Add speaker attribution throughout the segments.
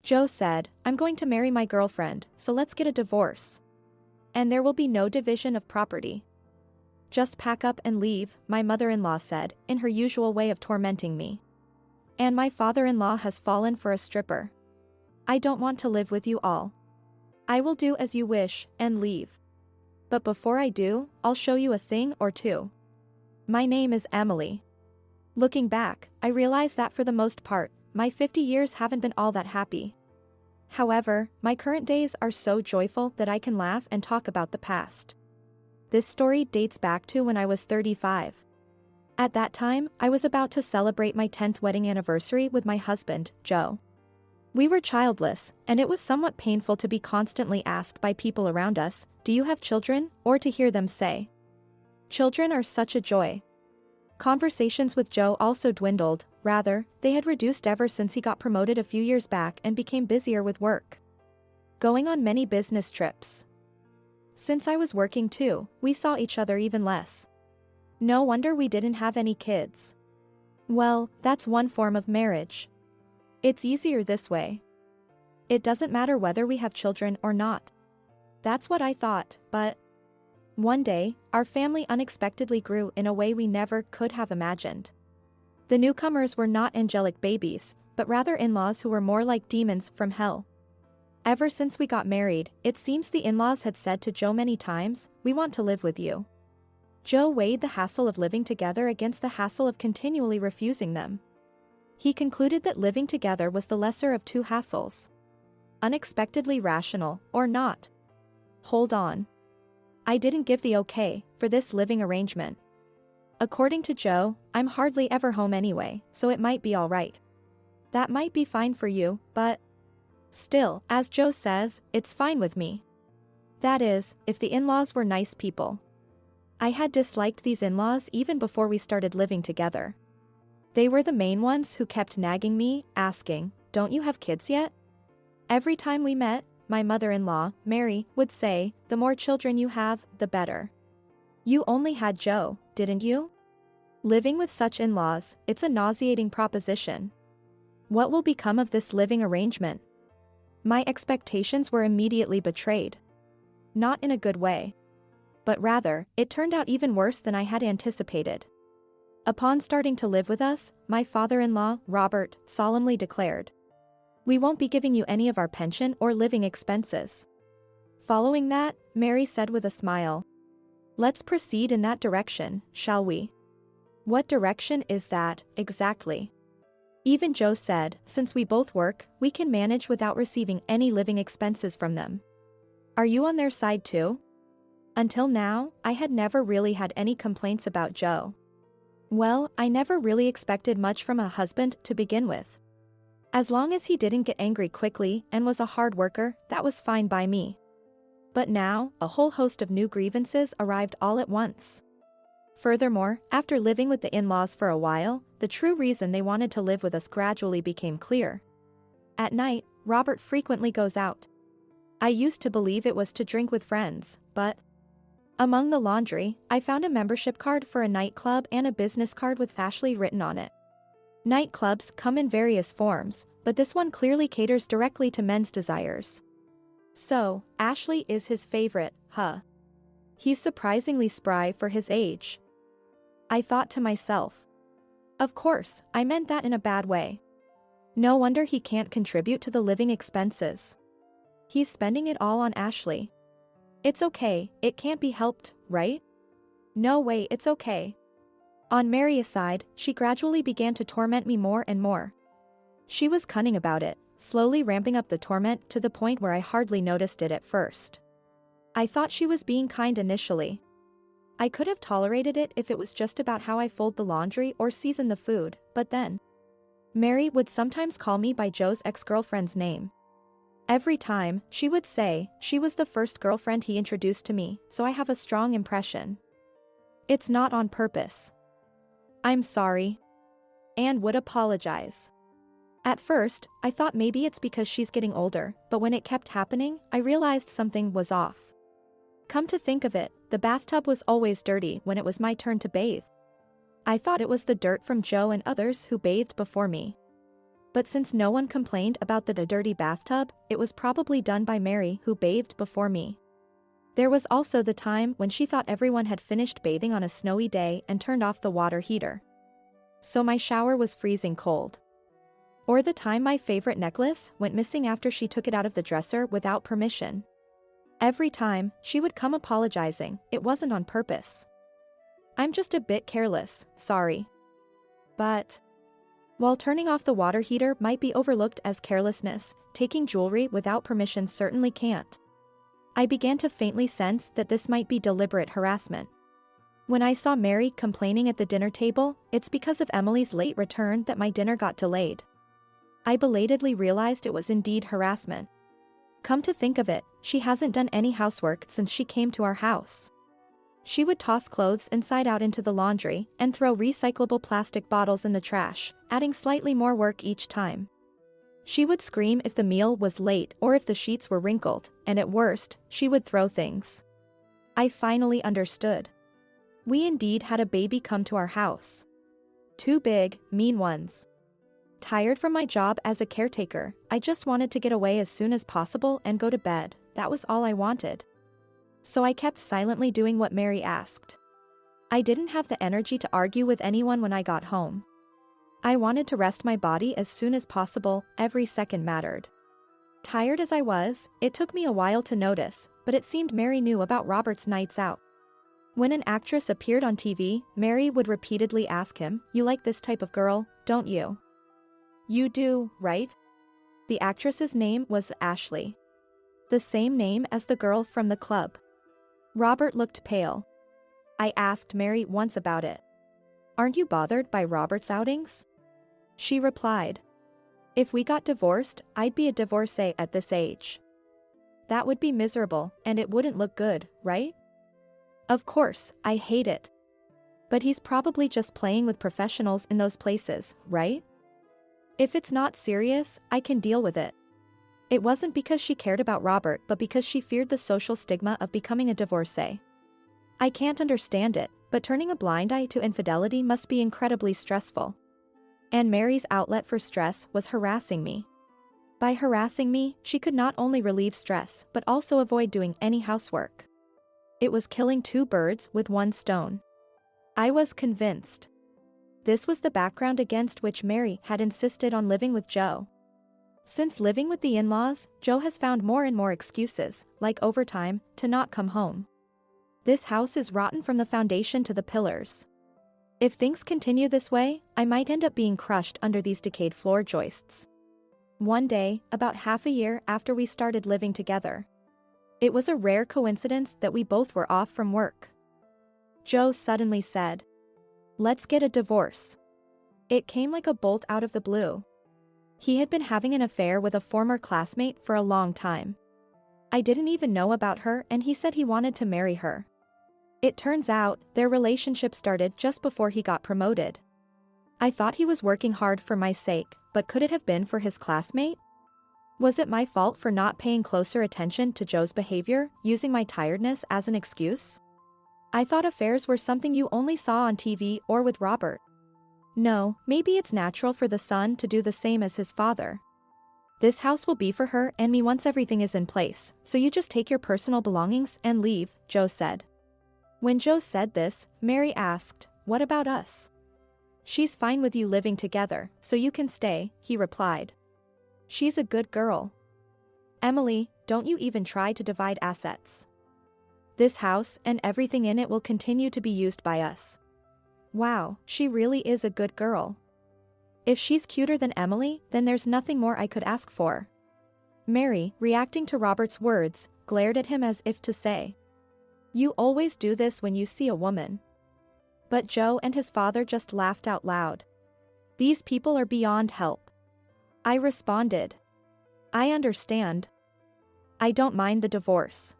Speaker 1: Joe said, "I'm going to marry my girlfriend, so let's get a divorce. And there will be no division of property. Just pack up and leave," my mother-in-law said, in her usual way of tormenting me. "And my father-in-law has fallen for a stripper. I don't want to live with you all. I will do as you wish, and leave. But before I do, I'll show you a thing or two. My name is Emily." Looking back, I realize that for the most part, my 50 years haven't been all that happy. However, my current days are so joyful that I can laugh and talk about the past. This story dates back to when I was 35. At that time, I was about to celebrate my 10th wedding anniversary with my husband, Joe. We were childless, and it was somewhat painful to be constantly asked by people around us, "Do you have children?" or to hear them say, "Children are such a joy." Conversations with Joe also dwindled, rather, they had reduced ever since he got promoted a few years back and became busier with work. Going on many business trips. Since I was working too, we saw each other even less. No wonder we didn't have any kids. Well, that's one form of marriage. It's easier this way. It doesn't matter whether we have children or not. That's what I thought, but one day, our family unexpectedly grew in a way we never could have imagined. The newcomers were not angelic babies, but rather in-laws who were more like demons from hell. Ever since we got married, it seems the in-laws had said to Joe many times, "We want to live with you." Joe weighed the hassle of living together against the hassle of continually refusing them. He concluded that living together was the lesser of two hassles. Unexpectedly rational, or not. Hold on. I didn't give the okay for this living arrangement. According to Joe, I'm hardly ever home anyway, so it might be alright. That might be fine for you, but still, as Joe says, it's fine with me. That is, if the in-laws were nice people. I had disliked these in-laws even before we started living together. They were the main ones who kept nagging me, asking, "Don't you have kids yet?" Every time we met, my mother-in-law, Mary, would say, "The more children you have, the better. You only had Joe, didn't you?" Living with such in-laws, it's a nauseating proposition. What will become of this living arrangement? My expectations were immediately betrayed. Not in a good way. But rather, it turned out even worse than I had anticipated. Upon starting to live with us, my father-in-law, Robert, solemnly declared, "We won't be giving you any of our pension or living expenses." Following that, Mary said with a smile, "Let's proceed in that direction, shall we?" What direction is that, exactly? Even Joe said, since we both work, we can manage without receiving any living expenses from them. Are you on their side too? Until now, I had never really had any complaints about Joe. Well, I never really expected much from a husband to begin with. As long as he didn't get angry quickly and was a hard worker, that was fine by me. But now, a whole host of new grievances arrived all at once. Furthermore, after living with the in-laws for a while, the true reason they wanted to live with us gradually became clear. At night, Robert frequently goes out. I used to believe it was to drink with friends, but among the laundry, I found a membership card for a nightclub and a business card with Ashley written on it. Nightclubs come in various forms, but this one clearly caters directly to men's desires. So, Ashley is his favorite, huh? He's surprisingly spry for his age. I thought to myself. Of course, I meant that in a bad way. No wonder he can't contribute to the living expenses. He's spending it all on Ashley. It's okay, it can't be helped, right? No way, it's okay. On Mary's side, she gradually began to torment me more and more. She was cunning about it, slowly ramping up the torment to the point where I hardly noticed it at first. I thought she was being kind initially. I could have tolerated it if it was just about how I fold the laundry or season the food, but then Mary would sometimes call me by Joe's ex-girlfriend's name. Every time, she would say, she was the first girlfriend he introduced to me, so I have a strong impression. It's not on purpose. I'm sorry. Anne would apologize. At first, I thought maybe it's because she's getting older, but when it kept happening, I realized something was off. Come to think of it, the bathtub was always dirty when it was my turn to bathe. I thought it was the dirt from Joe and others who bathed before me. But since no one complained about the dirty bathtub, it was probably done by Mary, who bathed before me. There was also the time when she thought everyone had finished bathing on a snowy day and turned off the water heater. So my shower was freezing cold. Or the time my favorite necklace went missing after she took it out of the dresser without permission. Every time, she would come apologizing, it wasn't on purpose. I'm just a bit careless, sorry. But while turning off the water heater might be overlooked as carelessness, taking jewelry without permission certainly can't. I began to faintly sense that this might be deliberate harassment. When I saw Mary complaining at the dinner table, it's because of Emily's late return that my dinner got delayed. I belatedly realized it was indeed harassment. Come to think of it, she hasn't done any housework since she came to our house. She would toss clothes inside out into the laundry and throw recyclable plastic bottles in the trash, adding slightly more work each time. She would scream if the meal was late or if the sheets were wrinkled, and at worst, she would throw things. I finally understood. We indeed had a baby come to our house. 2 big, mean ones. Tired from my job as a caretaker, I just wanted to get away as soon as possible and go to bed, that was all I wanted. So I kept silently doing what Mary asked. I didn't have the energy to argue with anyone when I got home. I wanted to rest my body as soon as possible, every second mattered. Tired as I was, it took me a while to notice, but it seemed Mary knew about Robert's nights out. When an actress appeared on TV, Mary would repeatedly ask him, "You like this type of girl, don't you?" "You do, right?" The actress's name was Ashley. The same name as the girl from the club. Robert looked pale. I asked Mary once about it. "Aren't you bothered by Robert's outings?" She replied, "If we got divorced, I'd be a divorcee at this age. That would be miserable, and it wouldn't look good, right?" Of course, I hate it. But he's probably just playing with professionals in those places, right? If it's not serious, I can deal with it. It wasn't because she cared about Robert but because she feared the social stigma of becoming a divorcee. I can't understand it, but turning a blind eye to infidelity must be incredibly stressful. And Mary's outlet for stress was harassing me. By harassing me, she could not only relieve stress but also avoid doing any housework. It was killing 2 birds with 1 stone. I was convinced. This was the background against which Mary had insisted on living with Joe. Since living with the in-laws, Joe has found more and more excuses, like overtime, to not come home. This house is rotten from the foundation to the pillars. If things continue this way, I might end up being crushed under these decayed floor joists. One day, about half a year after we started living together. It was a rare coincidence that we both were off from work. Joe suddenly said, "Let's get a divorce." It came like a bolt out of the blue. He had been having an affair with a former classmate for a long time. I didn't even know about her and he said he wanted to marry her. It turns out, their relationship started just before he got promoted. I thought he was working hard for my sake, but could it have been for his classmate? Was it my fault for not paying closer attention to Joe's behavior, using my tiredness as an excuse? I thought affairs were something you only saw on TV or with Robert. No, maybe it's natural for the son to do the same as his father. This house will be for her and me once everything is in place, so you just take your personal belongings and leave, Joe said. When Joe said this, Mary asked, "What about us?" "She's fine with you living together, so you can stay," he replied. "She's a good girl. Emily, don't you even try to divide assets. This house and everything in it will continue to be used by us." Wow, she really is a good girl. If she's cuter than Emily, then there's nothing more I could ask for. Mary, reacting to Robert's words, glared at him as if to say, "You always do this when you see a woman." But Joe and his father just laughed out loud. "These people are beyond help." I responded, "I understand. I don't mind the divorce.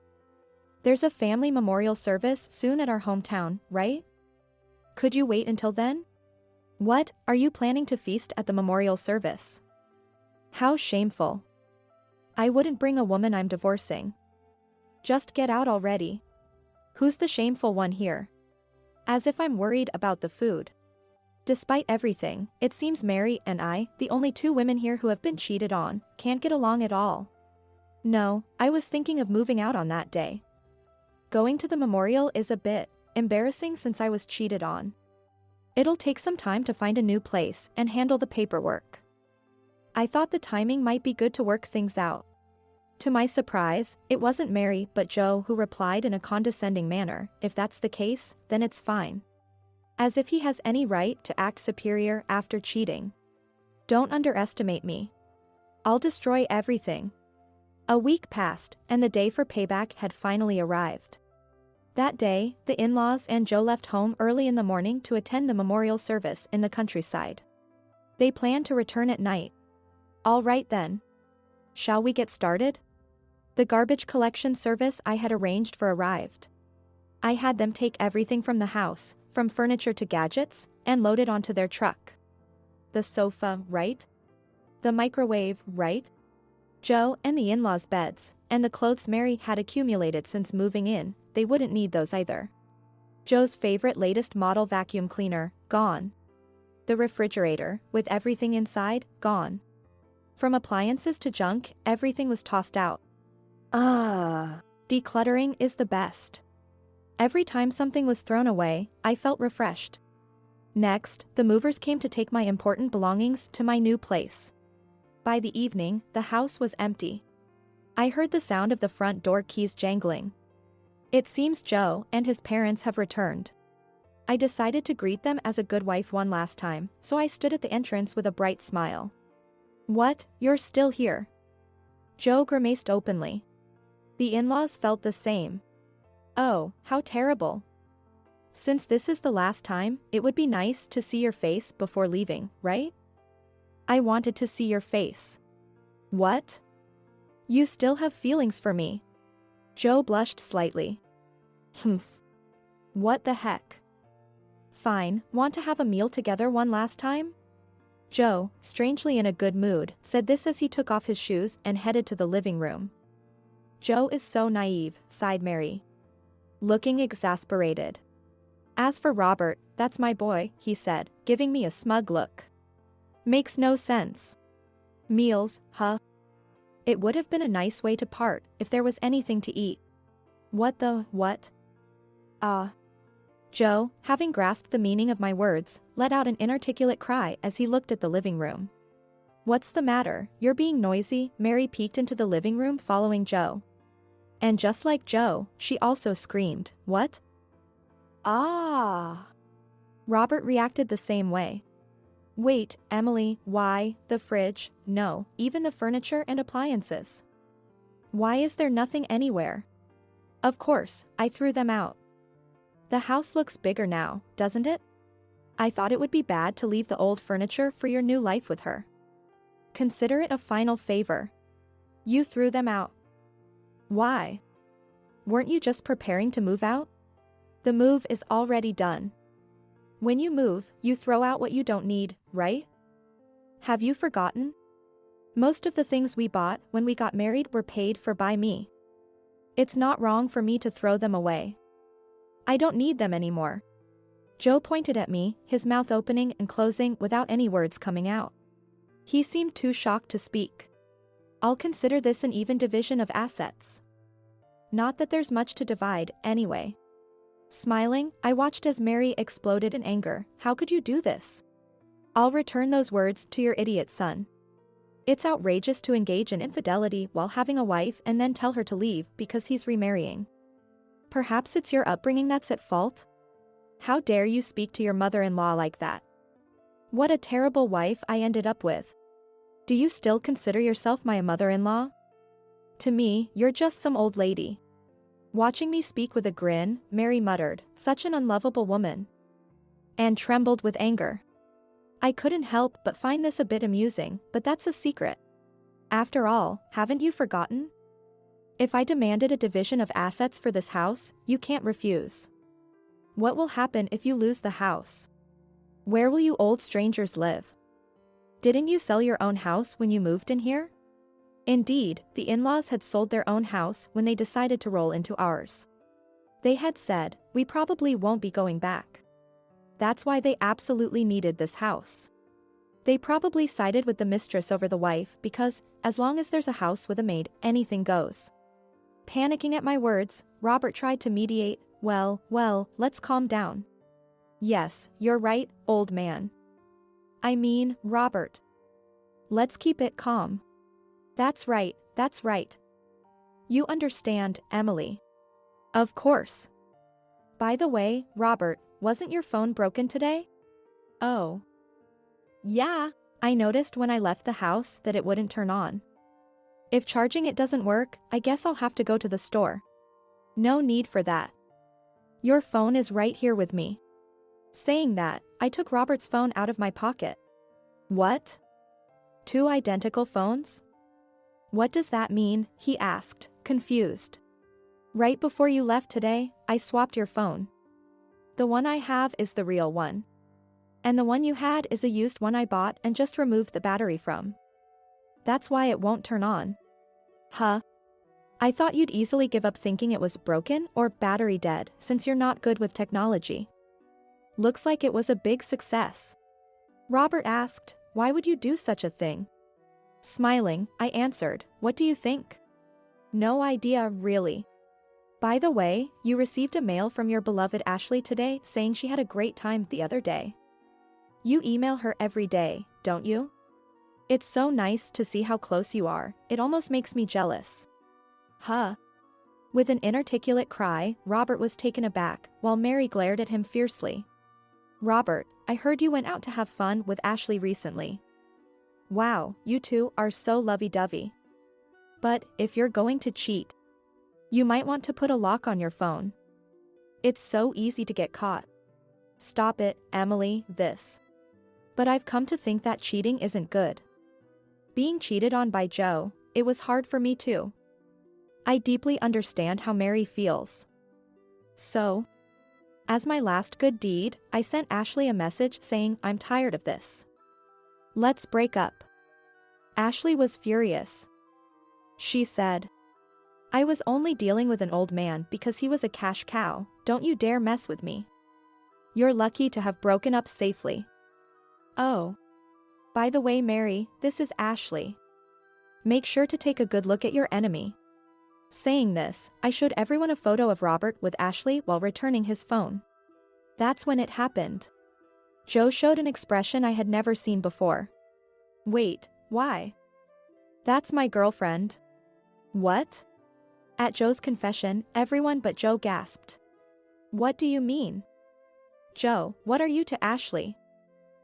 Speaker 1: There's a family memorial service soon at our hometown, right? Could you wait until then?" "What, are you planning to feast at the memorial service?" "How shameful. I wouldn't bring a woman I'm divorcing. Just get out already. Who's the shameful one here? As if I'm worried about the food." Despite everything, it seems Mary and I, the only two women here who have been cheated on, can't get along at all. No, I was thinking of moving out on that day. Going to the memorial is a bit embarrassing since I was cheated on. It'll take some time to find a new place and handle the paperwork. I thought the timing might be good to work things out. To my surprise, it wasn't Mary but Joe who replied in a condescending manner, "If that's the case, then it's fine." As if he has any right to act superior after cheating. Don't underestimate me. I'll destroy everything. A week passed, and the day for payback had finally arrived. That day, the in-laws and Joe left home early in the morning to attend the memorial service in the countryside. They planned to return at night. All right then. Shall we get started? The garbage collection service I had arranged for arrived. I had them take everything from the house, from furniture to gadgets, and load it onto their truck. The sofa, right? The microwave, right? Joe and the in-laws' beds, and the clothes Mary had accumulated since moving in, they wouldn't need those either. Joe's favorite latest model vacuum cleaner, gone. The refrigerator, with everything inside, gone. From appliances to junk, everything was tossed out. Decluttering is the best. Every time something was thrown away, I felt refreshed. Next, the movers came to take my important belongings to my new place. By the evening, the house was empty. I heard the sound of the front door keys jangling. It seems Joe and his parents have returned. I decided to greet them as a good wife one last time, so I stood at the entrance with a bright smile. "What, you're still here?" Joe grimaced openly. The in-laws felt the same. "Oh, how terrible. Since this is the last time, it would be nice to see your face before leaving, right?" "I wanted to see your face." "What? You still have feelings for me?" Joe blushed slightly. "Humph. What the heck? Fine, want to have a meal together one last time?" Joe, strangely in a good mood, said this as he took off his shoes and headed to the living room. "Joe is so naive," sighed Mary, looking exasperated. "As for Robert, that's my boy," he said, giving me a smug look. "Makes no sense. Meals, huh? It would have been a nice way to part if there was anything to eat." "What the, what?" Joe, having grasped the meaning of my words, let out an inarticulate cry as he looked at the living room. "What's the matter? You're being noisy." Mary peeked into the living room following Joe. And just like Joe, she also screamed, "What?" Robert reacted the same way. "Wait, Emily, why, the fridge, no, even the furniture and appliances. Why is there nothing anywhere?" "Of course, I threw them out. The house looks bigger now, doesn't it? I thought it would be bad to leave the old furniture for your new life with her. Consider it a final favor. You threw them out. Why? Weren't you just preparing to move out? The move is already done. When you move, you throw out what you don't need, right? Have you forgotten? Most of the things we bought when we got married were paid for by me. It's not wrong for me to throw them away. I don't need them anymore." Joe pointed at me, his mouth opening and closing without any words coming out. He seemed too shocked to speak. "I'll consider this an even division of assets. Not that there's much to divide, anyway." Smiling, I watched as Mary exploded in anger. "How could you do this? I'll return those words to your idiot son. It's outrageous to engage in infidelity while having a wife and then tell her to leave because he's remarrying. Perhaps it's your upbringing that's at fault? How dare you speak to your mother-in-law like that? What a terrible wife I ended up with. Do you still consider yourself my mother-in-law? To me, you're just some old lady." Watching me speak with a grin, Mary muttered, "Such an unlovable woman," and trembled with anger. I couldn't help but find this a bit amusing, but that's a secret. After all, haven't you forgotten? If I demanded a division of assets for this house, you can't refuse. What will happen if you lose the house? Where will you old strangers live? Didn't you sell your own house when you moved in here? Indeed, the in-laws had sold their own house when they decided to roll into ours. They had said, "We probably won't be going back." That's why they absolutely needed this house. They probably sided with the mistress over the wife because, as long as there's a house with a maid, anything goes. Panicking at my words, Robert tried to mediate. Well, let's calm down. Yes, you're right, old man. I mean, Robert. Let's keep it calm. That's right. You understand, Emily. Of course. By the way, Robert, wasn't your phone broken today? Oh. Yeah. I noticed when I left the house that it wouldn't turn on. If charging it doesn't work, I guess I'll have to go to the store. No need for that. Your phone is right here with me. Saying that, I took Robert's phone out of my pocket. What? 2 identical phones? What does that mean? He asked, confused. Right before you left today, I swapped your phone. The one I have is the real one. And the one you had is a used one I bought and just removed the battery from. That's why it won't turn on. Huh? I thought you'd easily give up thinking it was broken or battery dead since you're not good with technology. Looks like it was a big success. Robert asked, why would you do such a thing? Smiling, I answered, what do you think? No idea, really. By the way, you received a mail from your beloved Ashley today saying she had a great time the other day. You email her every day, don't you? It's so nice to see how close you are, it almost makes me jealous. Huh? With an inarticulate cry, Robert was taken aback, while Mary glared at him fiercely. Robert, I heard you went out to have fun with Ashley recently. Wow, you two are so lovey-dovey. But, if you're going to cheat, you might want to put a lock on your phone. It's so easy to get caught. Stop it, Emily, this. But I've come to think that cheating isn't good. Being cheated on by Joe, it was hard for me too. I deeply understand how Mary feels. So, as my last good deed, I sent Ashley a message saying I'm tired of this. Let's break up. Ashley was furious. She said, I was only dealing with an old man because he was a cash cow, don't you dare mess with me. You're lucky to have broken up safely. Oh. By the way, Mary, this is Ashley. Make sure to take a good look at your enemy. Saying this, I showed everyone a photo of Robert with Ashley while returning his phone. That's when it happened. Joe showed an expression I had never seen before. Wait, why? That's my girlfriend. What? At Joe's confession, everyone but Joe gasped. What do you mean? Joe, what are you to Ashley?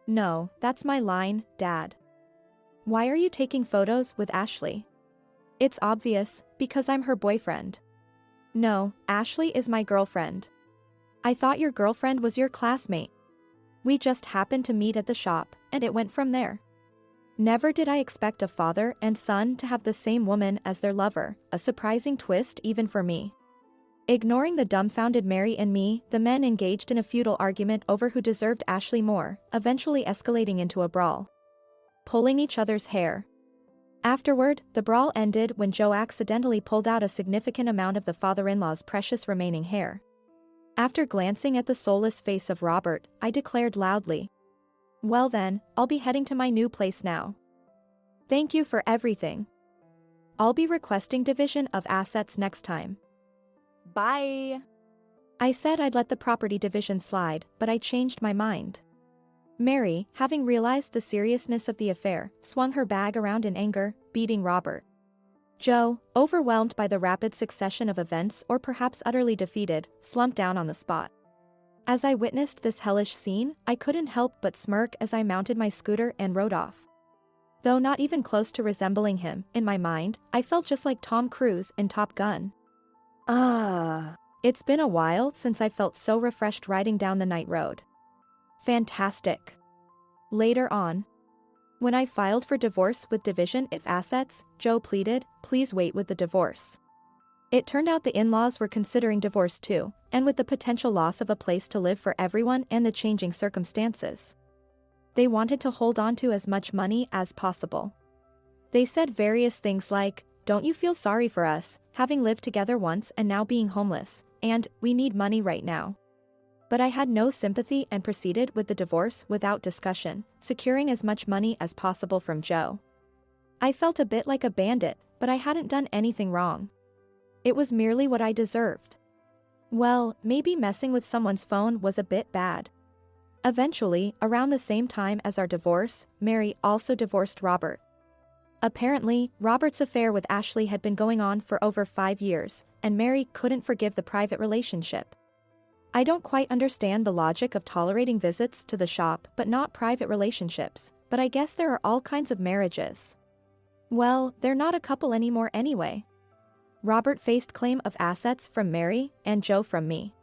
Speaker 1: No, that's my line, Dad. Why are you taking photos with Ashley? It's obvious, because I'm her boyfriend. No, Ashley is my girlfriend. I thought your girlfriend was your classmate. We just happened to meet at the shop, and it went from there. Never did I expect a father and son to have the same woman as their lover, a surprising twist even for me. Ignoring the dumbfounded Mary and me, the men engaged in a futile argument over who deserved Ashley more, eventually escalating into a brawl. Pulling each other's hair. Afterward, the brawl ended when Joe accidentally pulled out a significant amount of the father-in-law's precious remaining hair. After glancing at the soulless face of Robert, I declared loudly, well then, I'll be heading to my new place now. Thank you for everything. I'll be requesting division of assets next time. Bye. I said I'd let the property division slide, but I changed my mind. Mary, having realized the seriousness of the affair, swung her bag around in anger, beating Robert. Joe, overwhelmed by the rapid succession of events or perhaps utterly defeated, slumped down on the spot. As I witnessed this hellish scene, I couldn't help but smirk as I mounted my scooter and rode off. Though not even close to resembling him, in my mind, I felt just like Tom Cruise in Top Gun. It's been a while since I felt so refreshed riding down the night road. Fantastic. Later on, when I filed for divorce with division of assets, Joe pleaded, please wait with the divorce. It turned out the in-laws were considering divorce too, and with the potential loss of a place to live for everyone and the changing circumstances. They wanted to hold on to as much money as possible. They said various things like, don't you feel sorry for us, having lived together once and now being homeless, and, we need money right now. But I had no sympathy and proceeded with the divorce without discussion, securing as much money as possible from Joe. I felt a bit like a bandit, but I hadn't done anything wrong. It was merely what I deserved. Well, maybe messing with someone's phone was a bit bad. Eventually, around the same time as our divorce, Mary also divorced Robert. Apparently, Robert's affair with Ashley had been going on for over 5 years, and Mary couldn't forgive the private relationship. I don't quite understand the logic of tolerating visits to the shop but not private relationships, but I guess there are all kinds of marriages. Well, they're not a couple anymore anyway. Robert faced claim of assets from Mary, and Joe from me.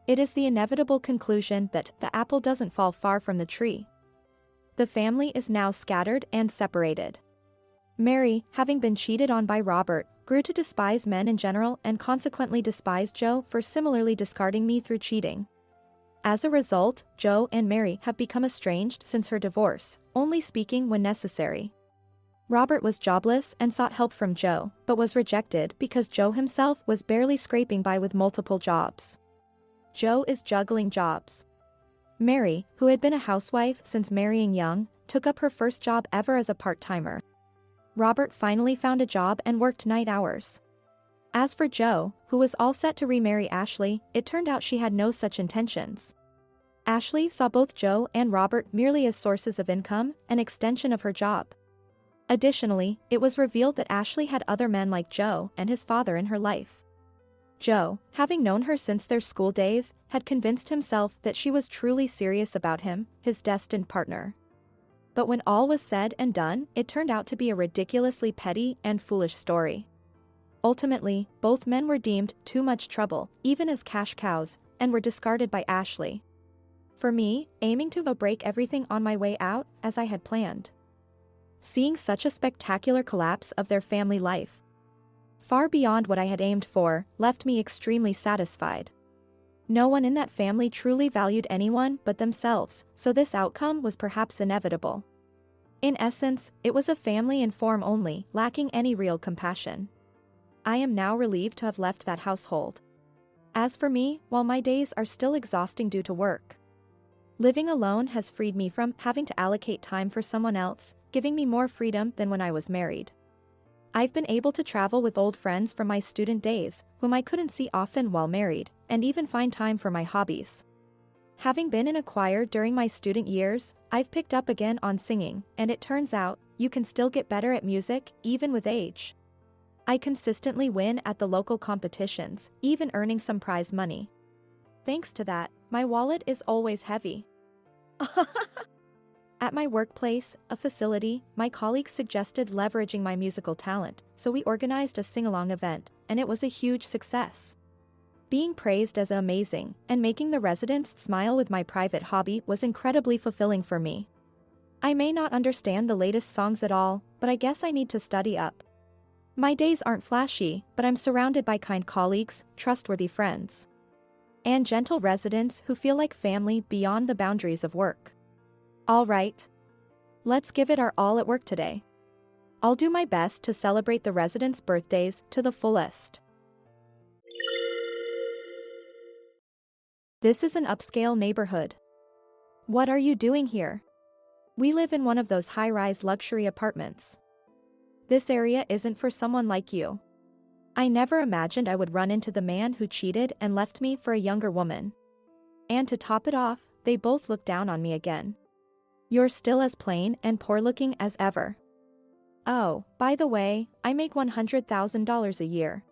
Speaker 1: It is the inevitable conclusion that the apple doesn't fall far from the tree. The family is now scattered and separated. Mary, having been cheated on by Robert, grew to despise men in general and consequently despised Joe for similarly discarding me through cheating. As a result, Joe and Mary have become estranged since her divorce, only speaking when necessary. Robert was jobless and sought help from Joe, but was rejected because Joe himself was barely scraping by with multiple jobs. Joe is juggling jobs. Mary, who had been a housewife since marrying young, took up her first job ever as a part-timer. Robert finally found a job and worked night hours. As for Joe, who was all set to remarry Ashley, it turned out she had no such intentions. Ashley saw both Joe and Robert merely as sources of income, an extension of her job. Additionally, it was revealed that Ashley had other men like Joe and his father in her life. Joe, having known her since their school days, had convinced himself that she was truly serious about him, his destined partner. But when all was said and done, it turned out to be a ridiculously petty and foolish story. Ultimately, both men were deemed too much trouble, even as cash cows, and were discarded by Ashley. For me, aiming to break everything on my way out, as I had planned. Seeing such a spectacular collapse of their family life, far beyond what I had aimed for, left me extremely satisfied. No one in that family truly valued anyone but themselves, so this outcome was perhaps inevitable. In essence, it was a family in form only, lacking any real compassion. I am now relieved to have left that household. As for me, while my days are still exhausting due to work, living alone has freed me from having to allocate time for someone else, giving me more freedom than when I was married. I've been able to travel with old friends from my student days, whom I couldn't see often while married, and even find time for my hobbies. Having been in a choir during my student years, I've picked up again on singing, and it turns out, you can still get better at music, even with age. I consistently win at the local competitions, even earning some prize money. Thanks to that, my wallet is always heavy. At my workplace, a facility, my colleagues suggested leveraging my musical talent, so we organized a sing-along event, and it was a huge success. Being praised as amazing, and making the residents smile with my private hobby was incredibly fulfilling for me. I may not understand the latest songs at all, but I guess I need to study up. My days aren't flashy, but I'm surrounded by kind colleagues, trustworthy friends, and gentle residents who feel like family beyond the boundaries of work. All right. Let's give it our all at work today. I'll do my best to celebrate the residents' birthdays to the fullest. This is an upscale neighborhood. What are you doing here? We live in one of those high-rise luxury apartments. This area isn't for someone like you. I never imagined I would run into the man who cheated and left me for a younger woman. And to top it off, they both look down on me again. You're still as plain and poor-looking as ever. Oh, by the way, I make $100,000 a year.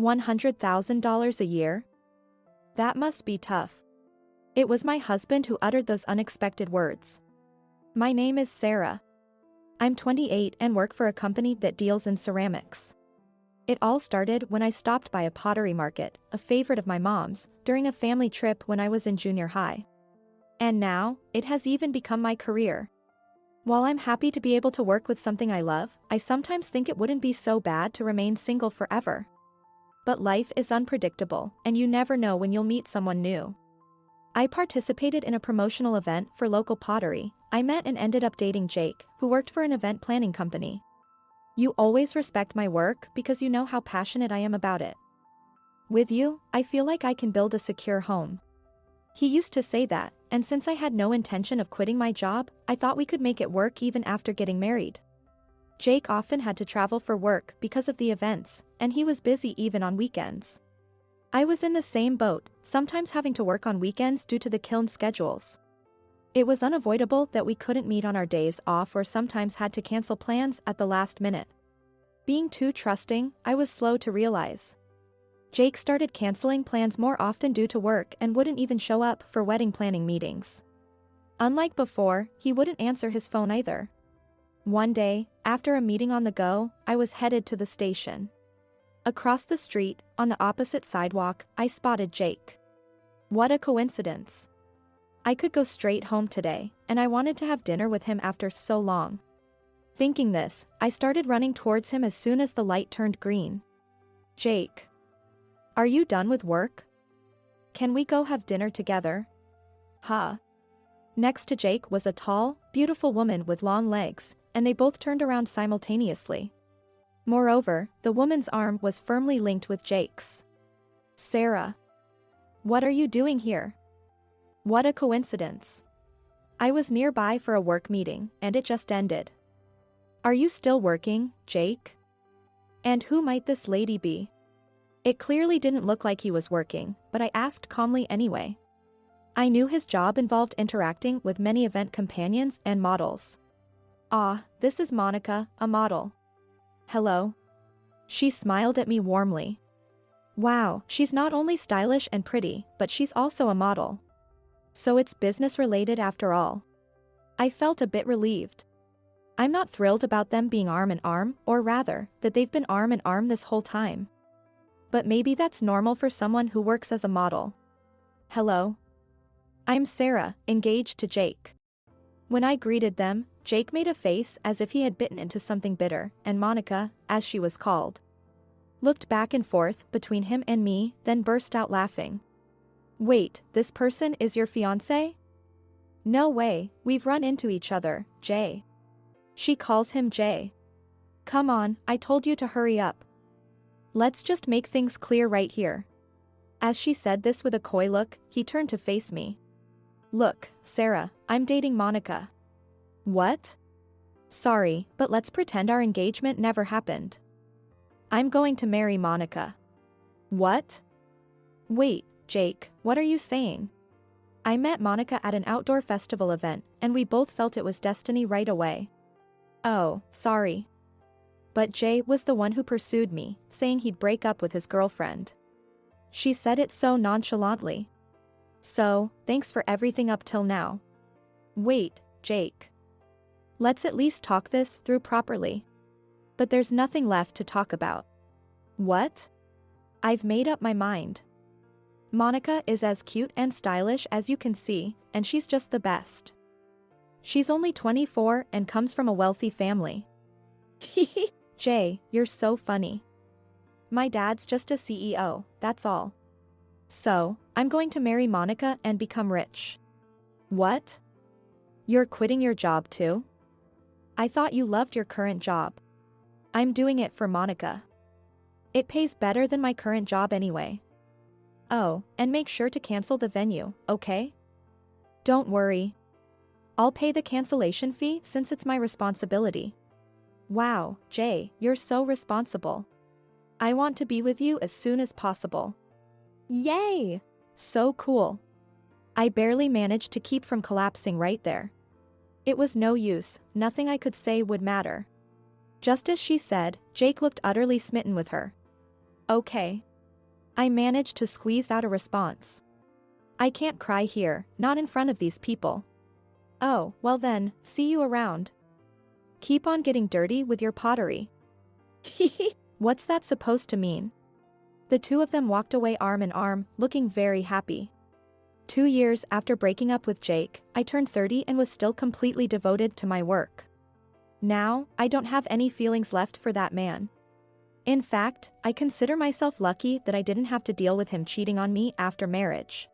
Speaker 1: $100,000 a year? That must be tough. It was my husband who uttered those unexpected words. My name is Sarah. I'm 28 and work for a company that deals in ceramics. It all started when I stopped by a pottery market, a favorite of my mom's, during a family trip when I was in junior high. And now, it has even become my career. While I'm happy to be able to work with something I love, I sometimes think it wouldn't be so bad to remain single forever. But life is unpredictable, and you never know when you'll meet someone new. I participated in a promotional event for local pottery. I met and ended up dating Jake, who worked for an event planning company. You always respect my work because you know how passionate I am about it. With you, I feel like I can build a secure home. He used to say that, and since I had no intention of quitting my job, I thought we could make it work even after getting married. Jake often had to travel for work because of the events, and he was busy even on weekends. I was in the same boat, sometimes having to work on weekends due to the kiln schedules. It was unavoidable that we couldn't meet on our days off or sometimes had to cancel plans at the last minute. Being too trusting, I was slow to realize. Jake started canceling plans more often due to work and wouldn't even show up for wedding planning meetings. Unlike before, he wouldn't answer his phone either. One day, after a meeting on the go, I was headed to the station. Across the street, on the opposite sidewalk, I spotted Jake. What a coincidence. I could go straight home today, and I wanted to have dinner with him after so long. Thinking this, I started running towards him as soon as the light turned green. Jake. Are you done with work? Can we go have dinner together? Huh. Next to Jake was a tall, beautiful woman with long legs, and they both turned around simultaneously. Moreover, the woman's arm was firmly linked with Jake's. Sarah. What are you doing here? What a coincidence. I was nearby for a work meeting, and it just ended. Are you still working, Jake? And who might this lady be? It clearly didn't look like he was working, but I asked calmly anyway. I knew his job involved interacting with many event companions and models. Ah, this is Monica, a model. Hello. She smiled at me warmly. Wow, she's not only stylish and pretty, but she's also a model. So it's business related after all. I felt a bit relieved. I'm not thrilled about them being arm in arm, or rather, that they've been arm in arm this whole time. But maybe that's normal for someone who works as a model. Hello. I'm Sarah, engaged to Jake. When I greeted them, Jake made a face as if he had bitten into something bitter, and Monica, as she was called, looked back and forth between him and me, then burst out laughing. Wait, this person is your fiancé? No way, we've run into each other, Jay. She calls him Jay. Come on, I told you to hurry up. Let's just make things clear right here. As she said this with a coy look, he turned to face me. Look, Sarah, I'm dating Monica. What? Sorry, but let's pretend our engagement never happened. I'm going to marry Monica. What? Wait, Jake, what are you saying? I met Monica at an outdoor festival event, and we both felt it was destiny right away. Oh, sorry. But Jay was the one who pursued me, saying he'd break up with his girlfriend. She said it so nonchalantly. So, thanks for everything up till now. Wait, Jake. Let's at least talk this through properly. But there's nothing left to talk about. What? I've made up my mind. Monica is as cute and stylish as you can see, and she's just the best. She's only 24 and comes from a wealthy family. Jay, you're so funny. My dad's just a CEO, that's all. So, I'm going to marry Monica and become rich. What? You're quitting your job too? I thought you loved your current job. I'm doing it for Monica. It pays better than my current job anyway. Oh, and make sure to cancel the venue, okay? Don't worry. I'll pay the cancellation fee since it's my responsibility. Wow, Jay, you're so responsible. I want to be with you as soon as possible. Yay! So cool. I barely managed to keep from collapsing right there. It was no use, nothing I could say would matter. Just as she said, Jake looked utterly smitten with her. Okay. I managed to squeeze out a response. I can't cry here, not in front of these people. Oh, well then, see you around. Keep on getting dirty with your pottery. What's that supposed to mean? The two of them walked away arm in arm, looking very happy. 2 years after breaking up with Jake, I turned 30 and was still completely devoted to my work. Now, I don't have any feelings left for that man. In fact, I consider myself lucky that I didn't have to deal with him cheating on me after marriage.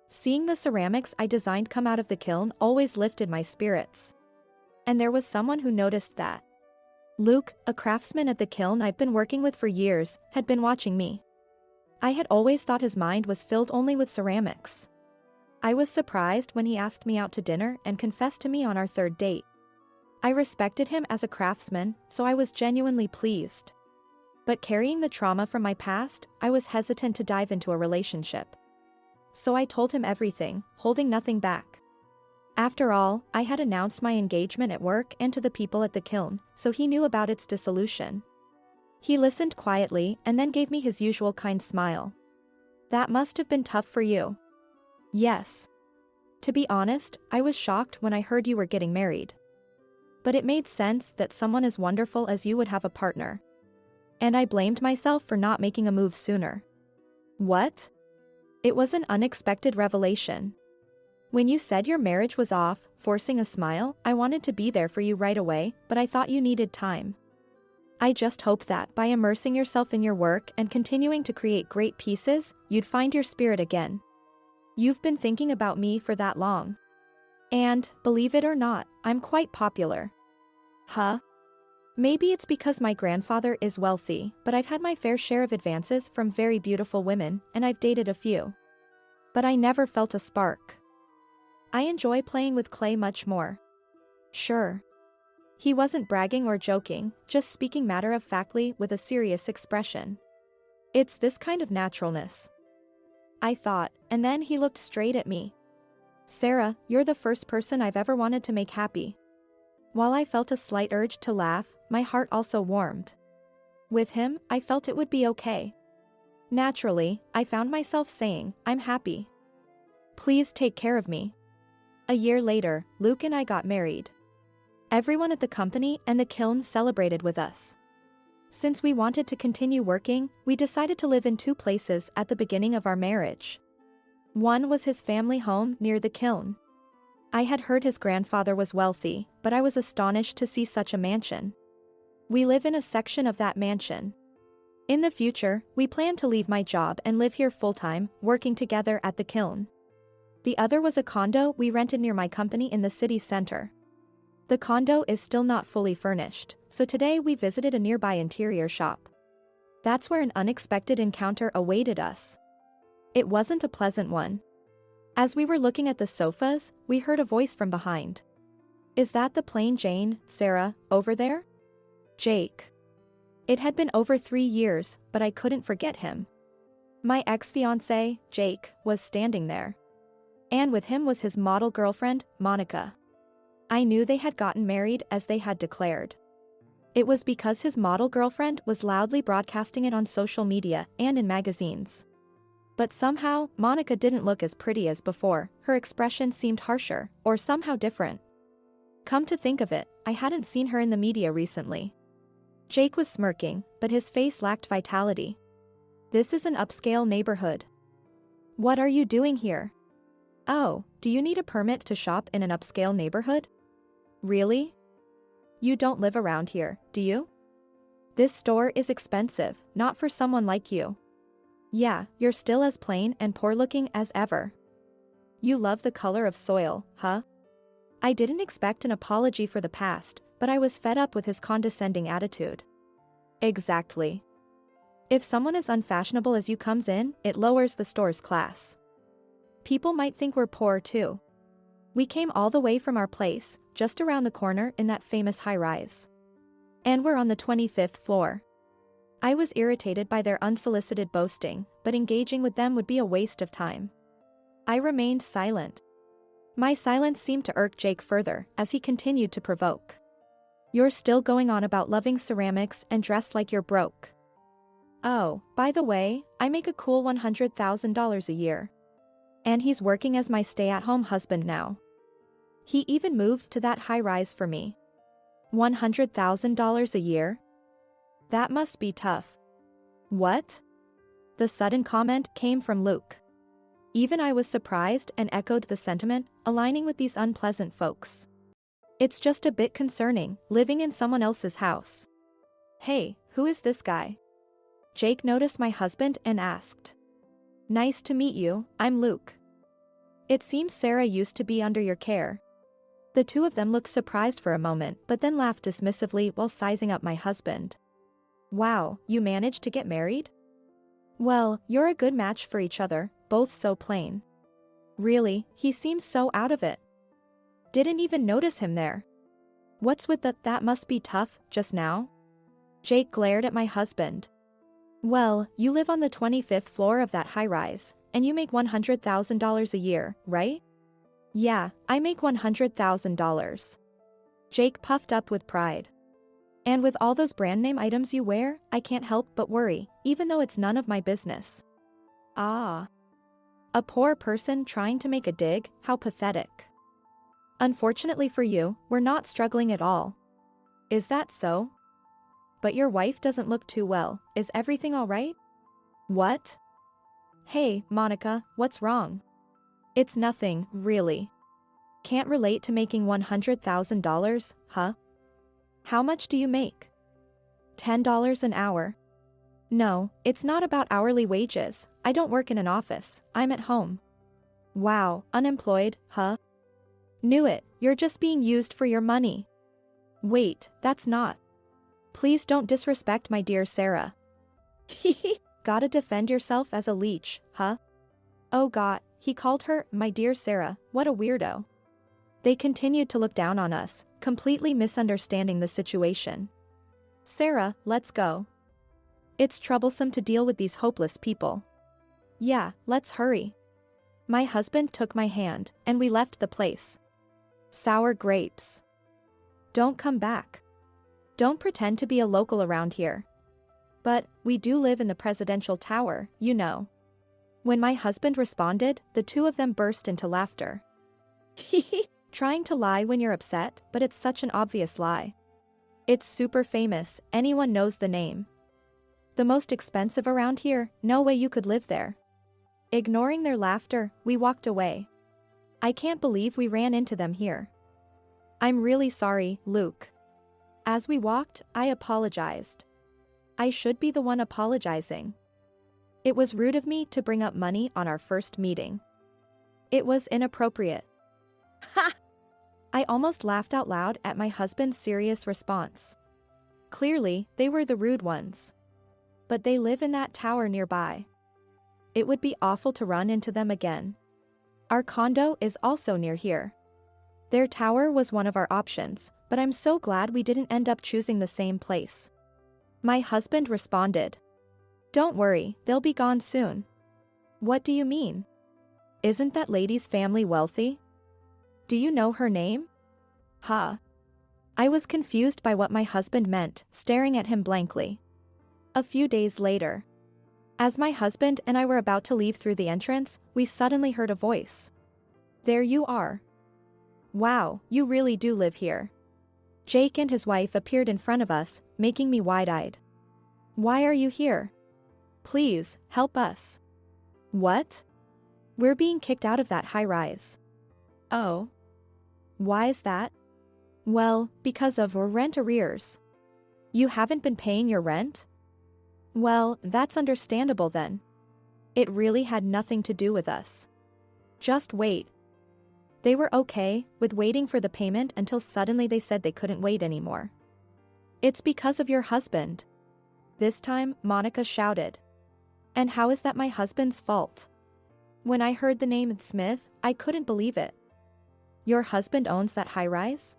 Speaker 1: Seeing the ceramics I designed come out of the kiln always lifted my spirits. And there was someone who noticed that. Luke, a craftsman at the kiln I've been working with for years, had been watching me. I had always thought his mind was filled only with ceramics. I was surprised when he asked me out to dinner and confessed to me on our third date. I respected him as a craftsman, so I was genuinely pleased. But carrying the trauma from my past, I was hesitant to dive into a relationship. So I told him everything, holding nothing back. After all, I had announced my engagement at work and to the people at the kiln, so he knew about its dissolution. He listened quietly and then gave me his usual kind smile. That must have been tough for you. Yes. To be honest, I was shocked when I heard you were getting married. But it made sense that someone as wonderful as you would have a partner. And I blamed myself for not making a move sooner. What? It was an unexpected revelation. When you said your marriage was off, forcing a smile, I wanted to be there for you right away, but I thought you needed time. I just hoped that by immersing yourself in your work and continuing to create great pieces, you'd find your spirit again. You've been thinking about me for that long. And, believe it or not, I'm quite popular. Huh? Maybe it's because my grandfather is wealthy, but I've had my fair share of advances from very beautiful women, and I've dated a few. But I never felt a spark. I enjoy playing with clay much more. Sure. He wasn't bragging or joking, just speaking matter-of-factly with a serious expression. It's this kind of naturalness. I thought, and then he looked straight at me. Sarah, you're the first person I've ever wanted to make happy. While I felt a slight urge to laugh, my heart also warmed. With him, I felt it would be okay. Naturally, I found myself saying, I'm happy. Please take care of me. A year later, Luke and I got married. Everyone at the company and the kiln celebrated with us. Since we wanted to continue working, we decided to live in two places at the beginning of our marriage. One was his family home near the kiln. I had heard his grandfather was wealthy, but I was astonished to see such a mansion. We live in a section of that mansion. In the future, we plan to leave my job and live here full-time, working together at the kiln. The other was a condo we rented near my company in the city center. The condo is still not fully furnished, so today we visited a nearby interior shop. That's where an unexpected encounter awaited us. It wasn't a pleasant one. As we were looking at the sofas, we heard a voice from behind. Is that the plain Jane, Sarah, over there? Jake. It had been over 3 years, but I couldn't forget him. My ex-fiancé, Jake, was standing there. And with him was his model girlfriend, Monica. I knew they had gotten married as they had declared. It was because his model girlfriend was loudly broadcasting it on social media and in magazines. But somehow, Monica didn't look as pretty as before, her expression seemed harsher, or somehow different. Come to think of it, I hadn't seen her in the media recently. Jake was smirking, but his face lacked vitality. This is an upscale neighborhood. What are you doing here? Oh, do you need a permit to shop in an upscale neighborhood? Really? You don't live around here, do you? This store is expensive, not for someone like you. Yeah, you're still as plain and poor-looking as ever. You love the color of soil, huh? I didn't expect an apology for the past, but I was fed up with his condescending attitude. Exactly. If someone as unfashionable as you comes in, it lowers the store's class. People might think we're poor too. We came all the way from our place, just around the corner in that famous high-rise. And we're on the 25th floor. I was irritated by their unsolicited boasting, but engaging with them would be a waste of time. I remained silent. My silence seemed to irk Jake further, as he continued to provoke. You're still going on about loving ceramics and dressed like you're broke. Oh, by the way, I make a cool $100,000 a year. And he's working as my stay-at-home husband now. He even moved to that high-rise for me. $100,000 a year? That must be tough. What? The sudden comment came from Luke. Even I was surprised and echoed the sentiment, aligning with these unpleasant folks. It's just a bit concerning, living in someone else's house. Hey, who is this guy? Jake noticed my husband and asked. Nice to meet you, I'm Luke. It seems Sarah used to be under your care. The two of them looked surprised for a moment but then laughed dismissively while sizing up my husband. Wow, you managed to get married? Well, you're a good match for each other, both so plain. Really, he seems so out of it. Didn't even notice him there. What's with that must be tough, just now? Jake glared at my husband. Well, you live on the 25th floor of that high-rise, and you make $100,000 a year, right? Yeah, I make $100,000. Jake puffed up with pride. And with all those brand name items you wear, I can't help but worry, even though it's none of my business. Ah. A poor person trying to make a dig, how pathetic. Unfortunately for you, we're not struggling at all. Is that so? But your wife doesn't look too well, is everything all right? What? Hey, Monica, what's wrong? It's nothing, really. Can't relate to making $100,000, huh? How much do you make? $10 an hour. No, it's not about hourly wages, I don't work in an office, I'm at home. Wow, unemployed, huh? Knew it, you're just being used for your money. Wait, that's not. Please don't disrespect my dear Sarah. Gotta defend yourself as a leech, huh? Oh god, he called her, my dear Sarah, what a weirdo. They continued to look down on us, completely misunderstanding the situation. Sarah, let's go. It's troublesome to deal with these hopeless people. Yeah, let's hurry. My husband took my hand, and we left the place. Sour grapes. Don't come back. Don't pretend to be a local around here. But, we do live in the presidential tower, you know. When my husband responded, the two of them burst into laughter. Trying to lie when you're upset, but it's such an obvious lie. It's super famous, anyone knows the name. The most expensive around here, no way you could live there. Ignoring their laughter, we walked away. I can't believe we ran into them here. I'm really sorry, Luke. As we walked, I apologized. I should be the one apologizing. It was rude of me to bring up money on our first meeting. It was inappropriate. Ha! I almost laughed out loud at my husband's serious response. Clearly, they were the rude ones. But they live in that tower nearby. It would be awful to run into them again. Our condo is also near here. Their tower was one of our options, but I'm so glad we didn't end up choosing the same place. My husband responded. Don't worry, they'll be gone soon. What do you mean? Isn't that lady's family wealthy? Do you know her name? Huh. I was confused by what my husband meant, staring at him blankly. A few days later. As my husband and I were about to leave through the entrance, we suddenly heard a voice. There you are. Wow, you really do live here. Jake and his wife appeared in front of us, making me wide-eyed. Why are you here? Please, help us. What? We're being kicked out of that high-rise. Oh. Why is that? Well, because of our rent arrears. You haven't been paying your rent? Well, that's understandable then. It really had nothing to do with us. Just wait. They were okay with waiting for the payment until suddenly they said they couldn't wait anymore. It's because of your husband. This time, Monica shouted. And how is that my husband's fault? When I heard the name Smith, I couldn't believe it. Your husband owns that high-rise?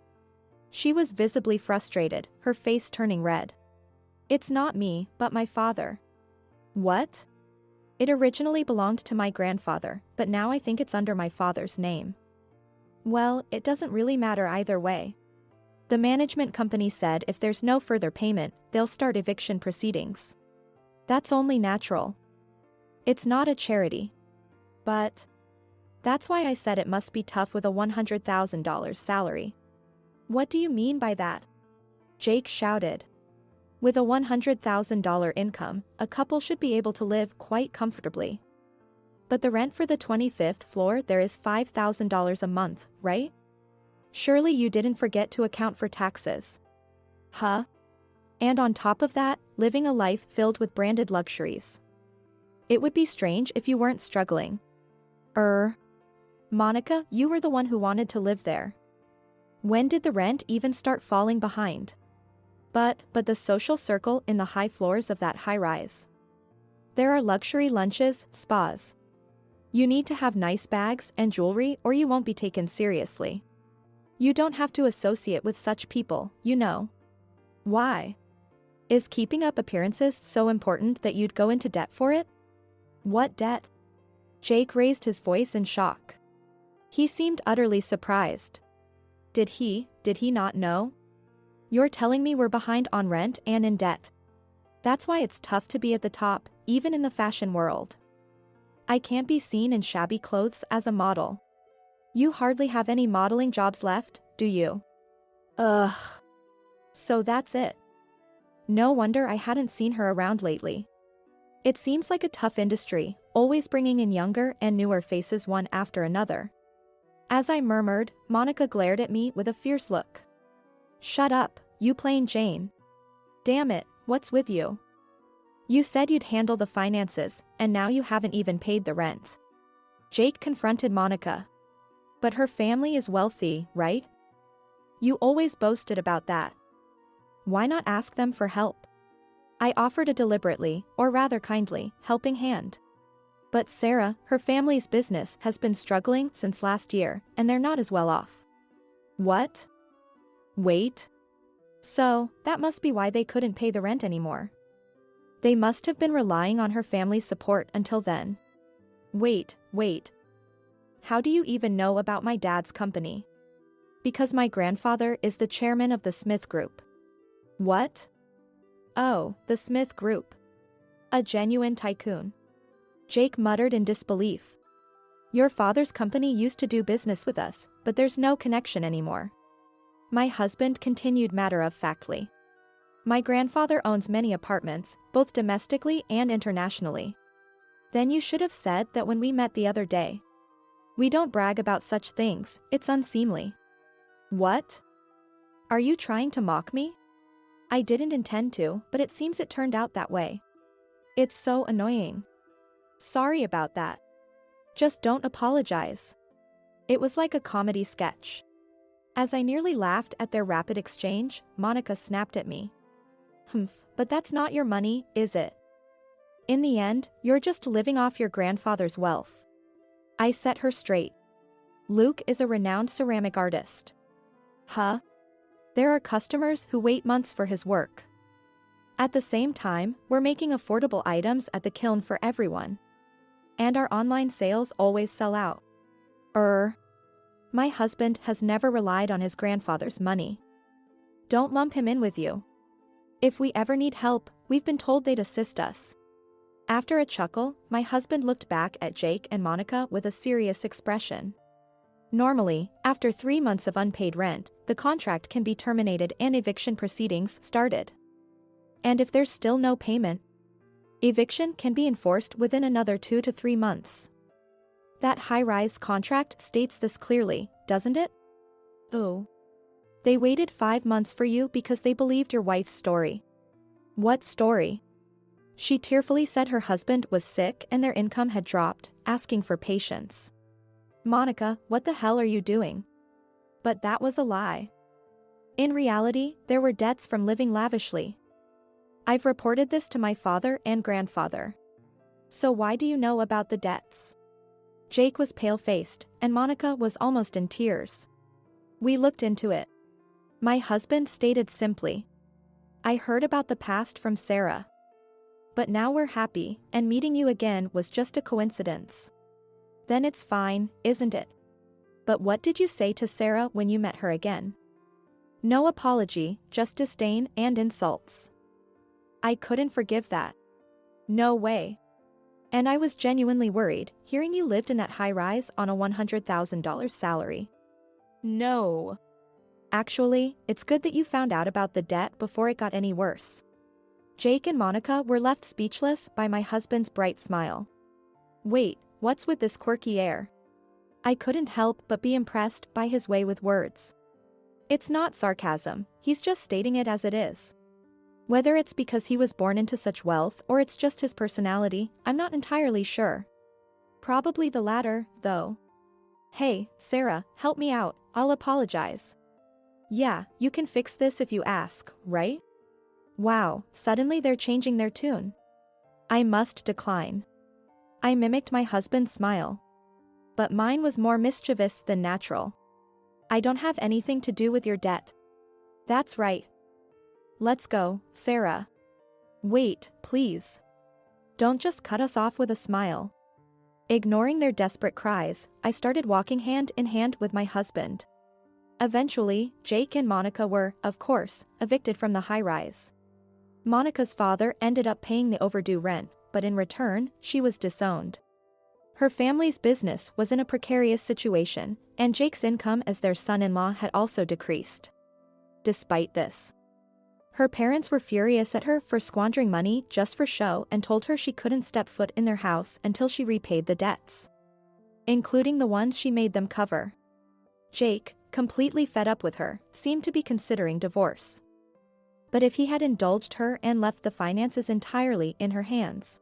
Speaker 1: She was visibly frustrated, her face turning red. It's not me, but my father. What? It originally belonged to my grandfather, but now I think it's under my father's name. Well, it doesn't really matter either way. The management company said if there's no further payment, they'll start eviction proceedings. That's only natural. It's not a charity. But that's why I said it must be tough with a $100,000 salary. What do you mean by that? Jake shouted. With a $100,000 income, a couple should be able to live quite comfortably. But the rent for the 25th floor there is $5,000 a month, right? Surely you didn't forget to account for taxes. Huh? And on top of that, living a life filled with branded luxuries. It would be strange if you weren't struggling. Monica, you were the one who wanted to live there. When did the rent even start falling behind? But the social circle in the high floors of that high-rise. There are luxury lunches, spas. You need to have nice bags and jewelry or you won't be taken seriously. You don't have to associate with such people, you know. Why? Is keeping up appearances so important that you'd go into debt for it? What debt? Jake raised his voice in shock. He seemed utterly surprised. Did he not know? You're telling me we're behind on rent and in debt. That's why it's tough to be at the top, even in the fashion world. I can't be seen in shabby clothes as a model. You hardly have any modeling jobs left, do you? Ugh. So that's it. No wonder I hadn't seen her around lately. It seems like a tough industry, always bringing in younger and newer faces one after another. As I murmured, Monica glared at me with a fierce look. Shut up, you plain Jane. Damn it, what's with you? You said you'd handle the finances, and now you haven't even paid the rent. Jake confronted Monica. But her family is wealthy, right? You always boasted about that. Why not ask them for help? I offered a deliberately, or rather kindly, helping hand. But Sarah, her family's business has been struggling since last year, and they're not as well off. What? Wait. So, that must be why they couldn't pay the rent anymore. They must have been relying on her family's support until then. Wait. How do you even know about my dad's company? Because my grandfather is the chairman of the Smith Group. What? Oh, the Smith Group. A genuine tycoon. Jake muttered in disbelief. Your father's company used to do business with us, but there's no connection anymore. My husband continued matter-of-factly. My grandfather owns many apartments, both domestically and internationally. Then you should have said that when we met the other day. We don't brag about such things, it's unseemly. What? Are you trying to mock me? I didn't intend to, but it seems it turned out that way. It's so annoying. Sorry about that. Just don't apologize. It was like a comedy sketch. As I nearly laughed at their rapid exchange, Monica snapped at me. But that's not your money, is it? In the end, you're just living off your grandfather's wealth. I set her straight. Luke is a renowned ceramic artist. Huh? There are customers who wait months for his work. At the same time, we're making affordable items at the kiln for everyone. And our online sales always sell out. My husband has never relied on his grandfather's money. Don't lump him in with you. If we ever need help, we've been told they'd assist us. After a chuckle, my husband looked back at Jake and Monica with a serious expression. Normally, after 3 months of unpaid rent, the contract can be terminated and eviction proceedings started. And if there's still no payment, eviction can be enforced within another 2 to 3 months. That high-rise contract states this clearly, doesn't it? Oh. They waited 5 months for you because they believed your wife's story. What story? She tearfully said her husband was sick and their income had dropped, asking for patience. Monica, what the hell are you doing? But that was a lie. In reality, there were debts from living lavishly. I've reported this to my father and grandfather. So why do you know about the debts? Jake was pale-faced, and Monica was almost in tears. We looked into it. My husband stated simply. I heard about the past from Sarah. But now we're happy, and meeting you again was just a coincidence. Then it's fine, isn't it? But what did you say to Sarah when you met her again? No apology, just disdain and insults. I couldn't forgive that. No way. And I was genuinely worried, hearing you lived in that high-rise on a $100,000 salary. No. Actually, it's good that you found out about the debt before it got any worse. Jake and Monica were left speechless by my husband's bright smile. Wait, what's with this quirky air? I couldn't help but be impressed by his way with words. It's not sarcasm, he's just stating it as it is. Whether it's because he was born into such wealth or it's just his personality, I'm not entirely sure. Probably the latter, though. Hey, Sarah, help me out, I'll apologize. Yeah, you can fix this if you ask, right? Wow, suddenly they're changing their tune. I must decline. I mimicked my husband's smile. But mine was more mischievous than natural. I don't have anything to do with your debt. That's right. Let's go, Sarah. Wait, please. Don't just cut us off with a smile. Ignoring their desperate cries, I started walking hand in hand with my husband. Eventually, Jake and Monica were, of course, evicted from the high-rise. Monica's father ended up paying the overdue rent, but in return, she was disowned. Her family's business was in a precarious situation, and Jake's income as their son-in-law had also decreased. Despite this, her parents were furious at her for squandering money just for show and told her she couldn't step foot in their house until she repaid the debts, including the ones she made them cover. Jake, completely fed up with her, seemed to be considering divorce. But if he had indulged her and left the finances entirely in her hands,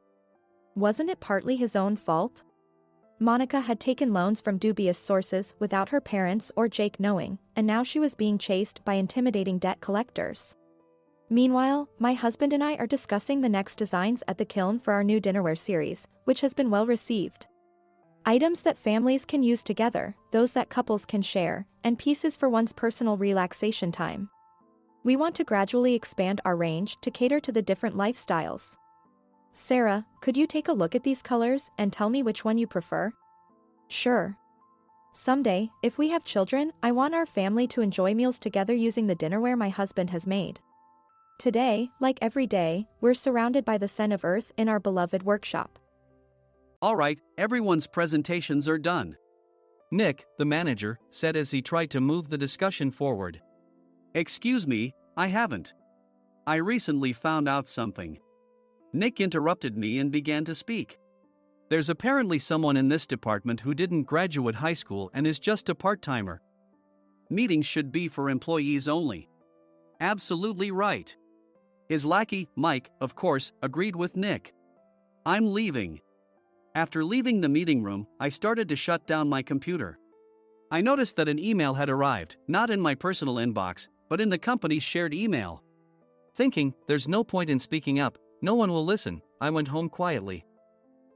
Speaker 1: wasn't it partly his own fault? Monica had taken loans from dubious sources without her parents or Jake knowing, and now she was being chased by intimidating debt collectors. Meanwhile, my husband and I are discussing the next designs at the kiln for our new dinnerware series, which has been well received. Items that families can use together, those that couples can share, and pieces for one's personal relaxation time. We want to gradually expand our range to cater to the different lifestyles. Sarah, could you take a look at these colors and tell me which one you prefer? Sure. Someday, if we have children, I want our family to enjoy meals together using the dinnerware my husband has made. Today, like every day, we're surrounded by the scent of earth in our beloved workshop.
Speaker 2: All right, everyone's presentations are done.
Speaker 3: Nick, the manager, said as he tried to move the discussion forward.
Speaker 2: Excuse me, I haven't. I recently found out something. Nick interrupted me and began to speak.
Speaker 3: There's apparently someone in this department who didn't graduate high school and is just a part-timer.
Speaker 2: Meetings should be for employees only. Absolutely right. His lackey, Mike, of course, agreed with Nick. I'm leaving. After leaving the meeting room, I started to shut down my computer. I noticed that an email had arrived, not in my personal inbox, but in the company's shared email.
Speaker 3: Thinking, there's no point in speaking up, no one will listen, I went home quietly.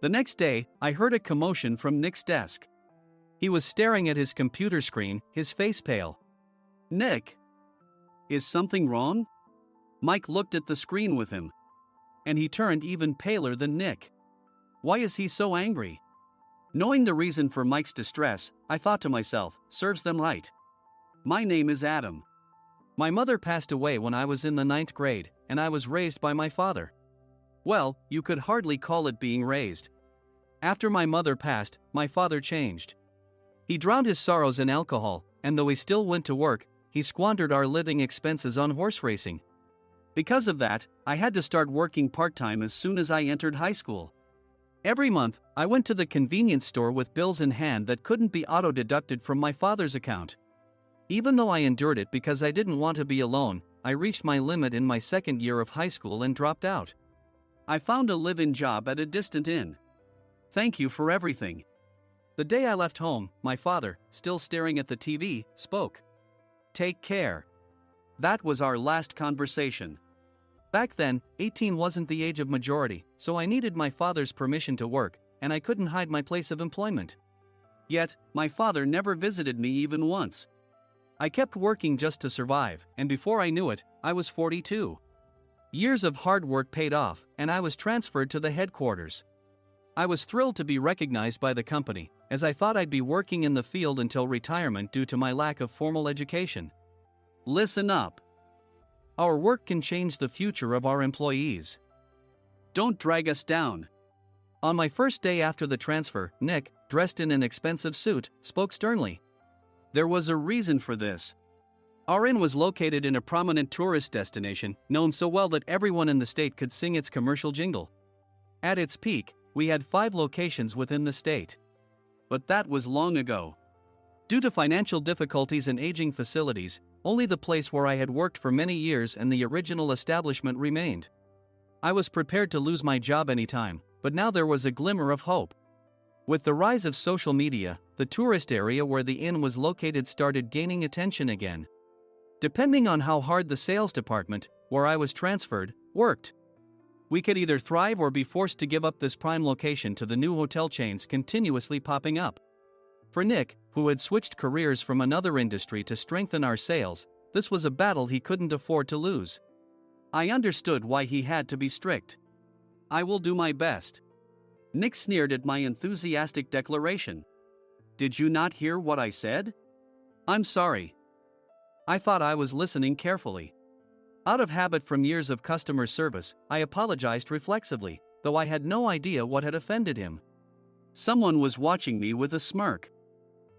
Speaker 2: The next day, I heard a commotion from Nick's desk.
Speaker 3: He was staring at his computer screen, his face pale.
Speaker 2: Nick! Is something wrong? Mike looked at the screen with him. And he turned even paler than Nick. Why is he so angry? Knowing the reason for Mike's distress, I thought to myself, serves them right. My name is Adam.
Speaker 3: My mother passed away when I was in the 9th grade, and I was raised by my father.
Speaker 2: Well, you could hardly call it being raised.
Speaker 3: After my mother passed, my father changed. He drowned his sorrows in alcohol, and though he still went to work, he squandered our living expenses on horse racing.
Speaker 2: Because of that, I had to start working part-time as soon as I entered high school. Every month, I went to the convenience store with bills in hand that couldn't be auto-deducted from my father's account. Even though I endured it because I didn't want to be alone, I reached my limit in my second year of high school and dropped out. I found a live-in job at a distant inn. Thank you for everything.
Speaker 3: The day I left home, my father, still staring at the TV, spoke.
Speaker 2: Take care. That was our last conversation.
Speaker 3: Back then, 18 wasn't the age of majority, so I needed my father's permission to work, and I couldn't hide my place of employment.
Speaker 2: Yet, my father never visited me even once.
Speaker 3: I kept working just to survive, and before I knew it, I was 42. Years of hard work paid off, and I was transferred to the headquarters. I was thrilled to be recognized by the company, as I thought I'd be working in the field until retirement due to my lack of formal education.
Speaker 2: Listen up.
Speaker 3: Our work can change the future of our employees.
Speaker 2: Don't drag us down.
Speaker 3: On my first day after the transfer, Nick, dressed in an expensive suit, spoke sternly.
Speaker 2: There was a reason for this. Our inn was located in a prominent tourist destination, known so well that everyone in the state could sing its commercial jingle.
Speaker 3: At its peak, we had 5 locations within the state.
Speaker 2: But that was long ago.
Speaker 3: Due to financial difficulties and aging facilities, only the place where I had worked for many years and the original establishment remained. I was prepared to lose my job anytime, but now there was a glimmer of hope. With the rise of social media, the tourist area where the inn was located started gaining attention again. Depending on how hard the sales department, where I was transferred, worked.
Speaker 2: We could either thrive or be forced to give up this prime location to the new hotel chains continuously popping up. For Nick, who had switched careers from another industry to strengthen our sales, this was a battle he couldn't afford to lose. I understood why he had to be strict. I will do my best. Nick sneered at my enthusiastic declaration. Did you not hear what I said? I'm sorry. I thought I was listening carefully. Out of habit from years of customer service, I apologized reflexively, though I had no idea what had offended him. Someone was watching me with a smirk.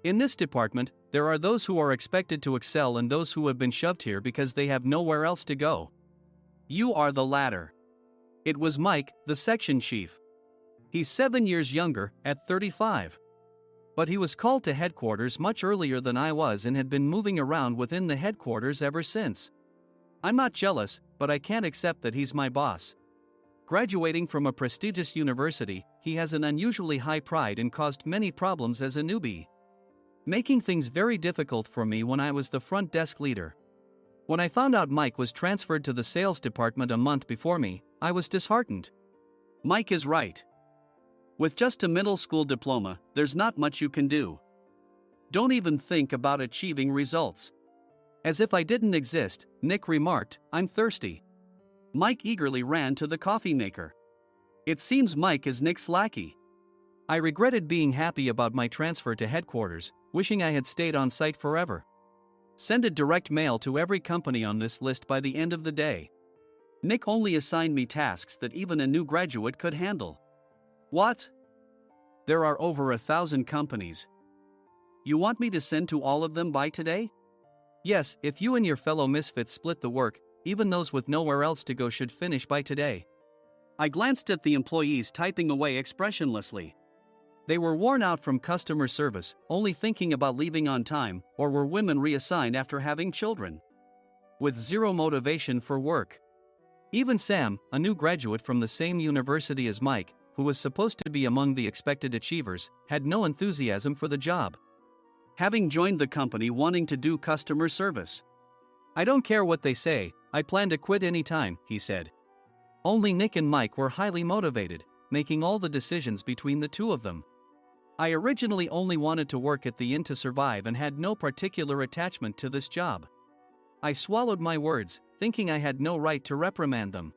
Speaker 2: In this department, there are those who are expected to excel and those who have been shoved here because they have nowhere else to go. You are the latter. It was Mike, the section chief. He's 7 years younger, at 35. But he was called to headquarters much earlier than I was and had been moving around within the headquarters ever since. I'm not jealous, but I can't accept that he's my boss. Graduating from a prestigious university, he has an unusually high pride and caused many problems as a newbie, making things very difficult for me when I was the front desk leader. When I found out Mike was transferred to the sales department a month before me, I was disheartened. Mike is right. With just a middle school diploma, there's not much you can do. Don't even think about achieving results. As if I didn't exist, Nick remarked, I'm thirsty. Mike eagerly ran to the coffee maker. It seems Mike is Nick's lackey. I regretted being happy about my transfer to headquarters, wishing I had stayed on site forever. Send a direct mail to every company on this list by the end of the day. Nick only assigned me tasks that even a new graduate could handle. What? There are over 1,000 companies. You want me to send to all of them by today? Yes, if you and your fellow misfits split the work, even those with nowhere else to go should finish by today. I glanced at the employees typing away expressionlessly. They were worn out from customer service, only thinking about leaving on time, or were women reassigned after having children, with zero motivation for work. Even Sam, a new graduate from the same university as Mike, who was supposed to be among the expected achievers, had no enthusiasm for the job, having joined the company wanting to do customer service. I don't care what they say, I plan to quit anytime, he said. Only Nick and Mike were highly motivated, making all the decisions between the two of them. I originally only wanted to work at the inn to survive and had no particular attachment to this job. I swallowed my words, thinking I had no right to reprimand them.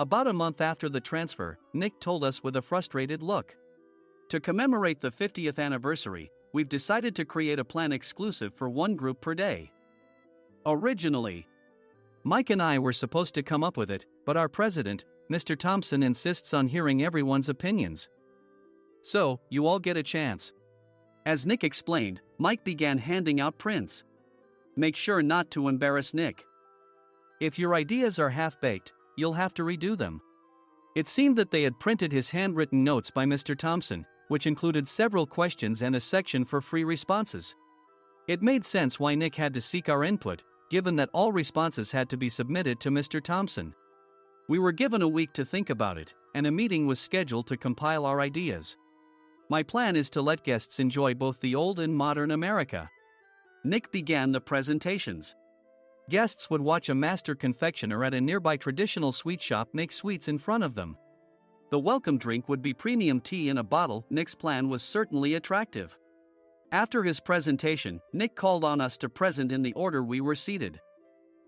Speaker 2: About a month after the transfer, Nick told us with a frustrated look. To commemorate the 50th anniversary, we've decided to create a plan exclusive for one group per day. Originally, Mike and I were supposed to come up with it, but our president, Mr. Thompson, insists on hearing everyone's opinions. So, you all get a chance. As Nick explained, Mike began handing out prints. Make sure not to embarrass Nick. If your ideas are half-baked, you'll have to redo them. It seemed that they had printed his handwritten notes by Mr. Thompson, which included several questions and a section for free responses. It made sense why Nick had to seek our input, given that all responses had to be submitted to Mr. Thompson. We were given a week to think about it, and a meeting was scheduled to compile our ideas. My plan is to let guests enjoy both the old and modern America. Nick began the presentations. Guests would watch a master confectioner at a nearby traditional sweet shop make sweets in front of them. The welcome drink would be premium tea in a bottle. Nick's plan was certainly attractive. After his presentation, Nick called on us to present in the order we were seated.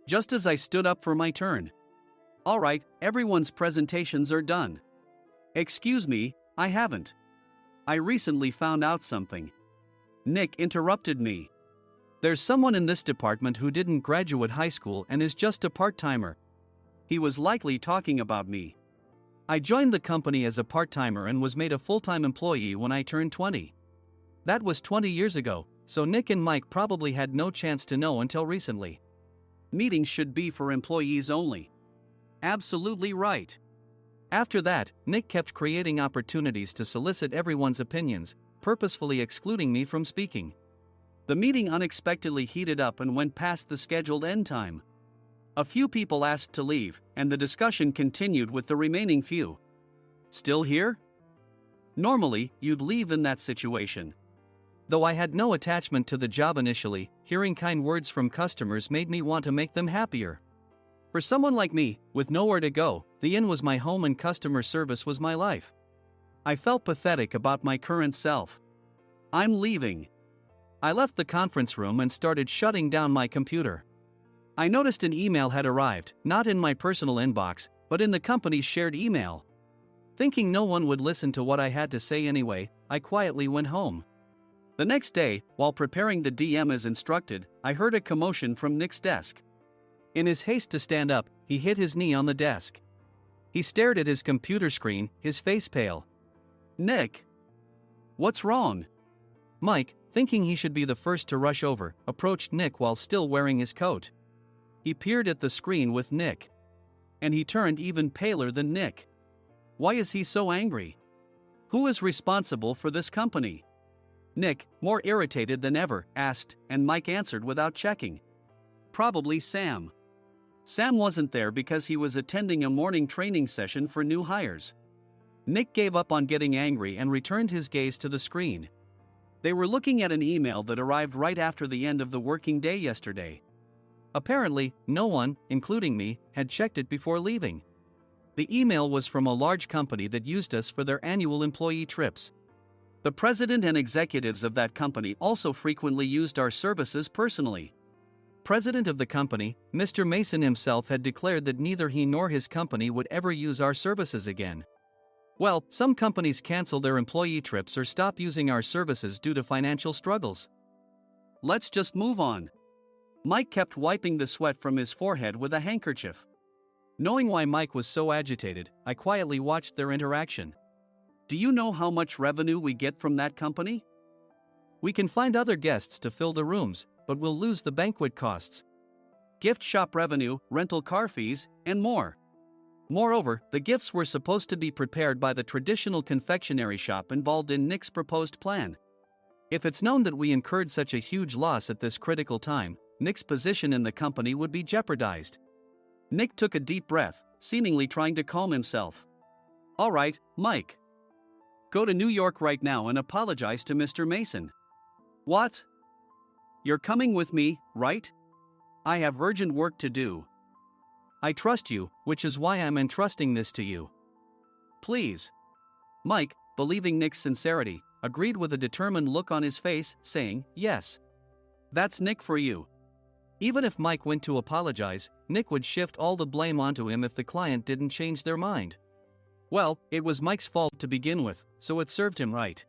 Speaker 2: Just as I stood up for my turn. All right, everyone's presentations are done. Excuse me, I haven't. I recently found out something. Nick interrupted me. There's someone in this department who didn't graduate high school and is just a part-timer. He was likely talking about me. I joined the company as a part-timer and was made a full-time employee when I turned 20. That was 20 years ago, so Nick and Mike probably had no chance to know until recently. Meetings should be for employees only. Absolutely right. After that, Nick kept creating opportunities to solicit everyone's opinions, purposefully excluding me from speaking. The meeting unexpectedly heated up and went past the scheduled end time. A few people asked to leave, and the discussion continued with the remaining few. Still here? Normally, you'd leave in that situation. Though I had no attachment to the job initially, hearing kind words from customers made me want to make them happier. For someone like me, with nowhere to go, the inn was my home and customer service was my life. I felt pathetic about my current self. I'm leaving. I left the conference room and started shutting down my computer. I noticed an email had arrived, not in my personal inbox, but in the company's shared email. Thinking no one would listen to what I had to say anyway, I quietly went home. The next day, while preparing the DM as instructed, I heard a commotion from Nick's desk. In his haste to stand up, he hit his knee on the desk. He stared at his computer screen, his face pale. "Nick! What's wrong?" Mike, thinking he should be the first to rush over, approached Nick while still wearing his coat. He peered at the screen with Nick. And he turned even paler than Nick. Why is he so angry? Who is responsible for this company? Nick, more irritated than ever, asked, and Mike answered without checking. Probably Sam. Sam wasn't there because he was attending a morning training session for new hires. Nick gave up on getting angry and returned his gaze to the screen. They were looking at an email that arrived right after the end of the working day yesterday. Apparently, no one, including me, had checked it before leaving. The email was from a large company that used us for their annual employee trips. The president and executives of that company also frequently used our services personally. President of the company, Mr. Mason himself, had declared that neither he nor his company would ever use our services again. Well, some companies cancel their employee trips or stop using our services due to financial struggles. Let's just move on. Mike kept wiping the sweat from his forehead with a handkerchief. Knowing why Mike was so agitated, I quietly watched their interaction. Do you know how much revenue we get from that company? We can find other guests to fill the rooms, but we'll lose the banquet costs, gift shop revenue, rental car fees, and more. Moreover, the gifts were supposed to be prepared by the traditional confectionery shop involved in Nick's proposed plan. If it's known that we incurred such a huge loss at this critical time, Nick's position in the company would be jeopardized. Nick took a deep breath, seemingly trying to calm himself. All right, Mike. Go to New York right now and apologize to Mr. Mason. What? You're coming with me, right? I have urgent work to do. I trust you, which is why I'm entrusting this to you. Please. Mike, believing Nick's sincerity, agreed with a determined look on his face, saying, yes. That's Nick for you. Even if Mike went to apologize, Nick would shift all the blame onto him if the client didn't change their mind. Well, it was Mike's fault to begin with, so it served him right.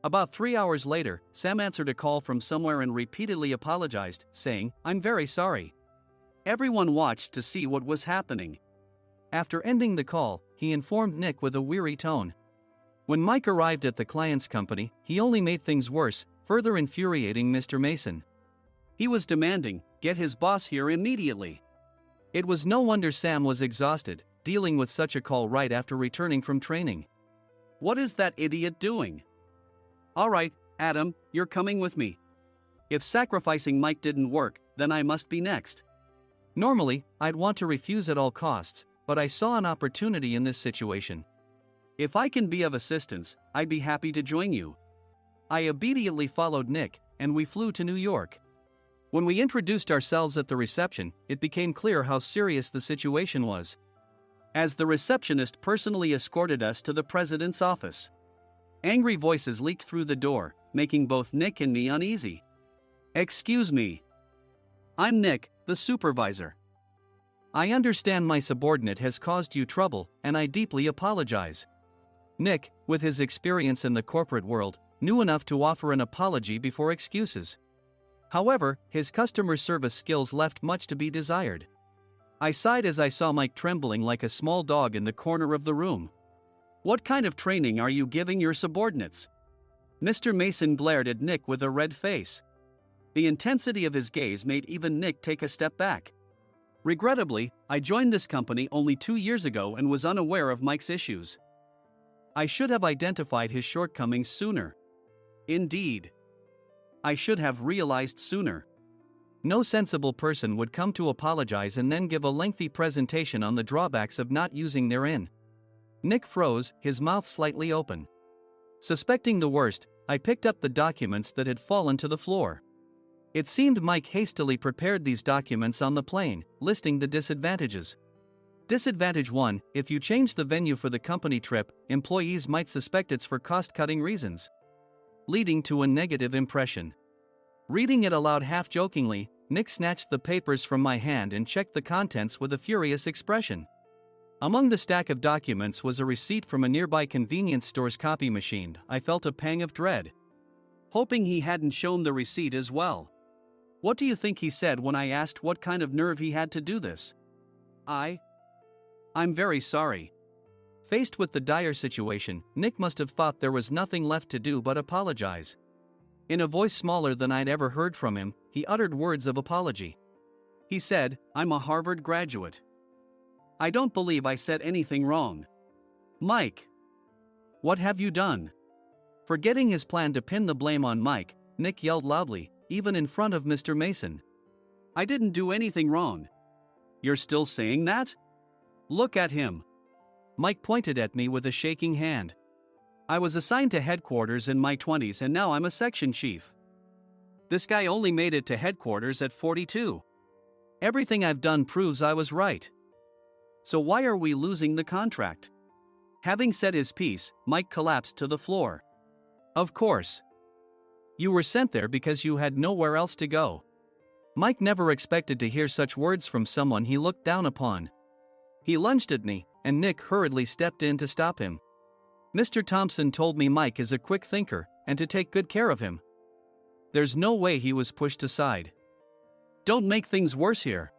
Speaker 2: About 3 hours later, Sam answered a call from somewhere and repeatedly apologized, saying, I'm very sorry. Everyone watched to see what was happening. After ending the call, he informed Nick with a weary tone. When Mike arrived at the client's company, he only made things worse, further infuriating Mr. Mason. He was demanding, get his boss here immediately. It was no wonder Sam was exhausted, dealing with such a call right after returning from training. What is that idiot doing? All right, Adam, you're coming with me. If sacrificing Mike didn't work, then I must be next. Normally, I'd want to refuse at all costs, but I saw an opportunity in this situation. If I can be of assistance, I'd be happy to join you. I immediately followed Nick, and we flew to New York. When we introduced ourselves at the reception, it became clear how serious the situation was. As the receptionist personally escorted us to the president's office. Angry voices leaked through the door, making both Nick and me uneasy. Excuse me. I'm Nick, the supervisor. I understand my subordinate has caused you trouble, and I deeply apologize. Nick, with his experience in the corporate world, knew enough to offer an apology before excuses. However, his customer service skills left much to be desired. I sighed as I saw Mike trembling like a small dog in the corner of the room. What kind of training are you giving your subordinates? Mr. Mason glared at Nick with a red face. The intensity of his gaze made even Nick take a step back. Regrettably, I joined this company only 2 years ago and was unaware of Mike's issues. I should have identified his shortcomings sooner. Indeed. I should have realized sooner. No sensible person would come to apologize and then give a lengthy presentation on the drawbacks of not using their inn. Nick froze, his mouth slightly open. Suspecting the worst, I picked up the documents that had fallen to the floor.
Speaker 3: It seemed Mike hastily prepared these documents on the plane, listing the disadvantages. Disadvantage 1: if you change the venue for the company trip, employees might suspect it's for cost-cutting reasons, leading to a negative impression. Reading it aloud half-jokingly, Nick snatched the papers from my hand and checked the contents with a furious expression. Among the stack of documents was a receipt from a nearby convenience store's copy machine. I felt a pang of dread, hoping he hadn't shown the receipt as well. What do you think he said when I asked what kind of nerve he had to do this? I'm very sorry. Faced with the dire situation, Nick must have thought there was nothing left to do but apologize. In a voice smaller than I'd ever heard from him, he uttered words of apology. He said, "I'm a Harvard graduate. I don't believe I said anything wrong." Mike! What have you done? Forgetting his plan to pin the blame on Mike, Nick yelled loudly, even in front of Mr. Mason. "I didn't do anything wrong." "You're still saying that? Look at him." Mike pointed at me with a shaking hand. "I was assigned to headquarters in my 20s and now I'm a section chief. This guy only made it to headquarters at 42. Everything I've done proves I was right. So why are we losing the contract?" Having said his piece, Mike collapsed to the floor. "Of course. You were sent there because you had nowhere else to go." Mike never expected to hear such words from someone he looked down upon. He lunged at me, and Nick hurriedly stepped in to stop him. "Mr. Thompson told me Mike is a quick thinker, and to take good care of him." There's no way he was pushed aside. "Don't make things worse here.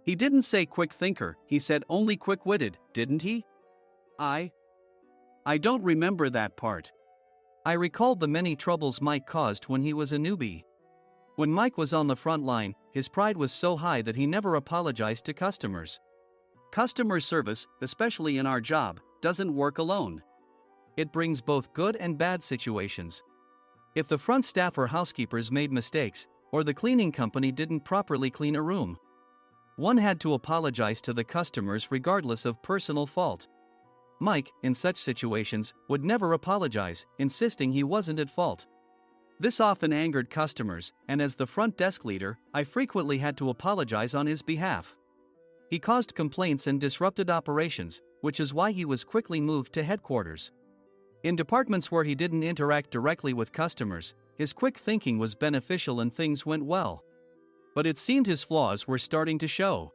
Speaker 3: He didn't say quick thinker, he said only quick-witted, didn't he?" I don't remember that part." I recalled the many troubles Mike caused when he was a newbie. When Mike was on the front line, his pride was so high that he never apologized to customers. Customer service, especially in our job, doesn't work alone. It brings both good and bad situations. If the front staff or housekeepers made mistakes, or the cleaning company didn't properly clean a room, one had to apologize to the customers regardless of personal fault. Mike, in such situations, would never apologize, insisting he wasn't at fault. This often angered customers, and as the front desk leader, I frequently had to apologize on his behalf. He caused complaints and disrupted operations, which is why he was quickly moved to headquarters. In departments where he didn't interact directly with customers, his quick thinking was beneficial and things went well. But it seemed his flaws were starting to show.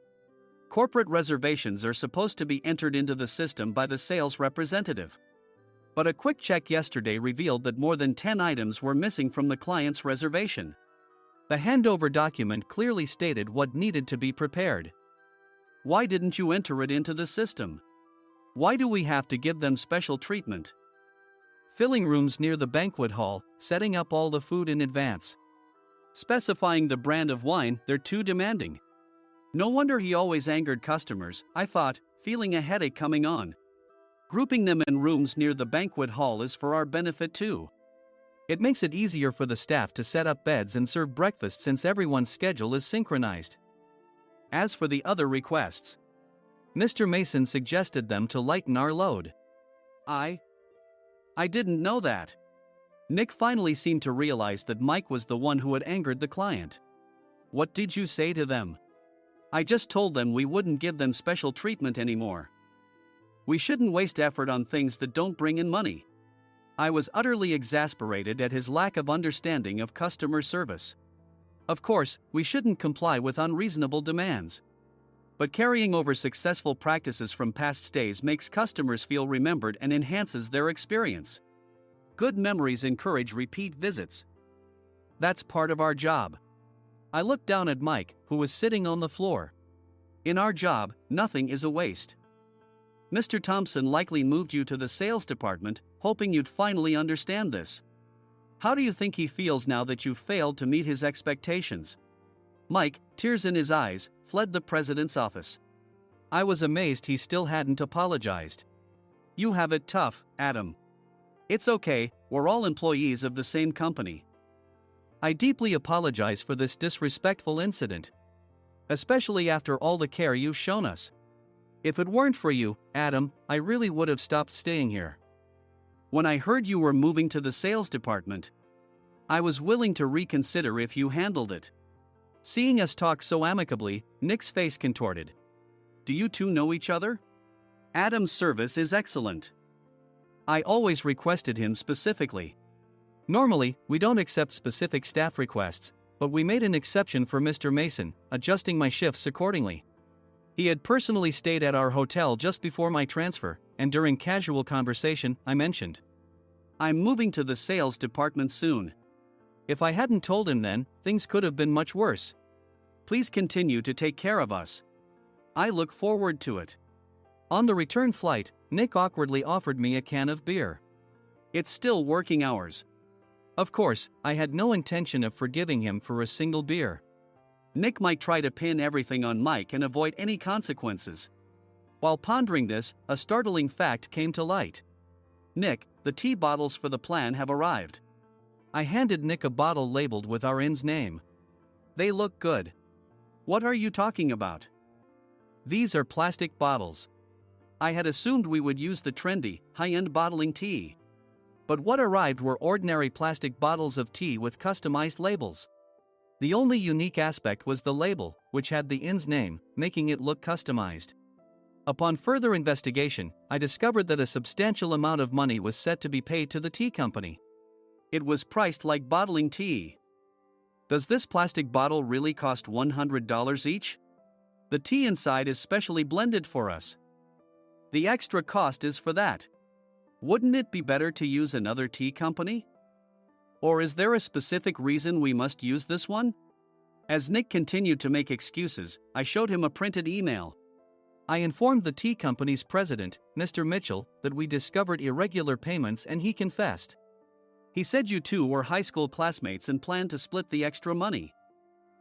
Speaker 3: Corporate reservations are supposed to be entered into the system by the sales representative. But a quick check yesterday revealed that more than 10 items were missing from the client's reservation. The handover document clearly stated what needed to be prepared. Why didn't you enter it into the system? Why do we have to give them special treatment? Filling rooms near the banquet hall, setting up all the food in advance. Specifying the brand of wine, they're too demanding. No wonder he always angered customers, I thought, feeling a headache coming on. Grouping them in rooms near the banquet hall is for our benefit too. It makes it easier for the staff to set up beds and serve breakfast since everyone's schedule is synchronized. As for the other requests, Mr. Mason suggested them to lighten our load. I didn't know that. Nick finally seemed to realize that Mike was the one who had angered the client. What did you say to them? I just told them we wouldn't give them special treatment anymore. We shouldn't waste effort on things that don't bring in money. I was utterly exasperated at his lack of understanding of customer service. Of course, we shouldn't comply with unreasonable demands. But carrying over successful practices from past stays makes customers feel remembered and enhances their experience. Good memories encourage repeat visits. That's part of our job. I looked down at Mike, who was sitting on the floor. In our job, nothing is a waste. Mr. Thompson likely moved you to the sales department, hoping you'd finally understand this. How do you think he feels now that you failed to meet his expectations? Mike, tears in his eyes, fled the president's office. I was amazed he still hadn't apologized. You have it tough, Adam. It's okay, we're all employees of the same company. I deeply apologize for this disrespectful incident. Especially after all the care you've shown us. If it weren't for you, Adam, I really would have stopped staying here. When I heard you were moving to the sales department,
Speaker 2: I was willing to reconsider if you handled it. Seeing us talk so amicably, Nick's face contorted. Do you two know each other? Adam's service is excellent. I always requested him specifically. Normally, we don't accept specific staff requests, but we made an exception for Mr. Mason, adjusting my shifts accordingly. He had personally stayed at our hotel just before my transfer, and during casual conversation, I mentioned, I'm moving to the sales department soon. If I hadn't told him then, things could have been much worse. Please continue to take care of us. I look forward to it. On the return flight, Nick awkwardly offered me a can of beer. It's still working hours. Of course, I had no intention of forgiving him for a single beer. Nick might try to pin everything on Mike and avoid any consequences. While pondering this, a startling fact came to light. Nick, the tea bottles for the plan have arrived. I handed Nick a bottle labeled with our inn's name. They look good. What are you talking about? These are plastic bottles. I had assumed we would use the trendy, high-end bottling tea. But what arrived were ordinary plastic bottles of tea with customized labels. The only unique aspect was the label, which had the inn's name, making it look customized. Upon further investigation, I discovered that a substantial amount of money was set to be paid to the tea company. It was priced like bottling tea. Does this plastic bottle really cost $100 each? The tea inside is specially blended for us. The extra cost is for that. Wouldn't it be better to use another tea company? Or is there a specific reason we must use this one? As Nick continued to make excuses, I showed him a printed email. I informed the tea company's president, Mr. Mitchell, that we discovered irregular payments and he confessed. He said you two were high school classmates and planned to split the extra money.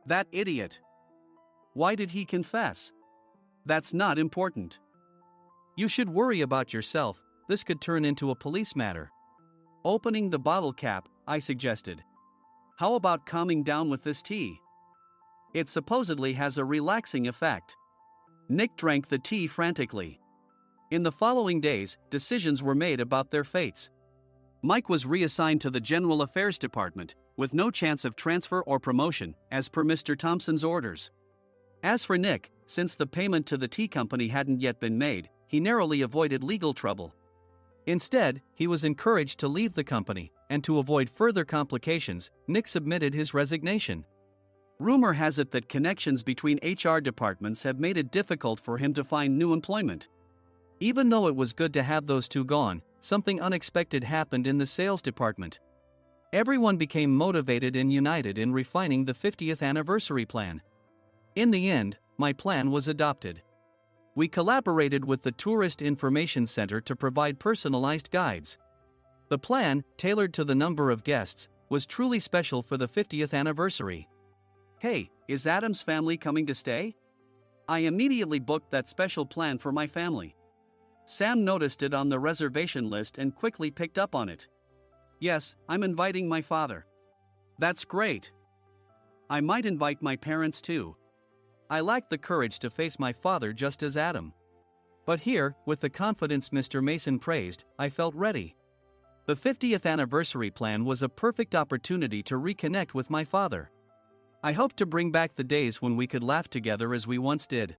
Speaker 2: That idiot. Why did he confess? That's not important. You should worry about yourself, this could turn into a police matter. Opening the bottle cap, I suggested. How about calming down with this tea? It supposedly has a relaxing effect. Nick drank the tea frantically. In the following days, decisions were made about their fates. Mike was reassigned to the General Affairs Department, with no chance of transfer or promotion, as per Mr. Thompson's orders. As for Nick, since the payment to the tea company hadn't yet been made, he narrowly avoided legal trouble. Instead, he was encouraged to leave the company, and to avoid further complications, Nick submitted his resignation. Rumor has it that connections between HR departments have made it difficult for him to find new employment. Even though it was good to have those two gone, something unexpected happened in the sales department. Everyone became motivated and united in refining the 50th anniversary plan. In the end, my plan was adopted. We collaborated with the Tourist Information Center to provide personalized guides. The plan, tailored to the number of guests, was truly special for the 50th anniversary. Hey, is Adam's family coming to stay? I immediately booked that special plan for my family. Sam noticed it on the reservation list and quickly picked up on it. Yes, I'm inviting my father. That's great. I might invite my parents too. I lacked the courage to face my father just as Adam. But here, with the confidence Mr. Mason praised, I felt ready. The 50th anniversary plan was a perfect opportunity to reconnect with my father. I hoped to bring back the days when we could laugh together as we once did.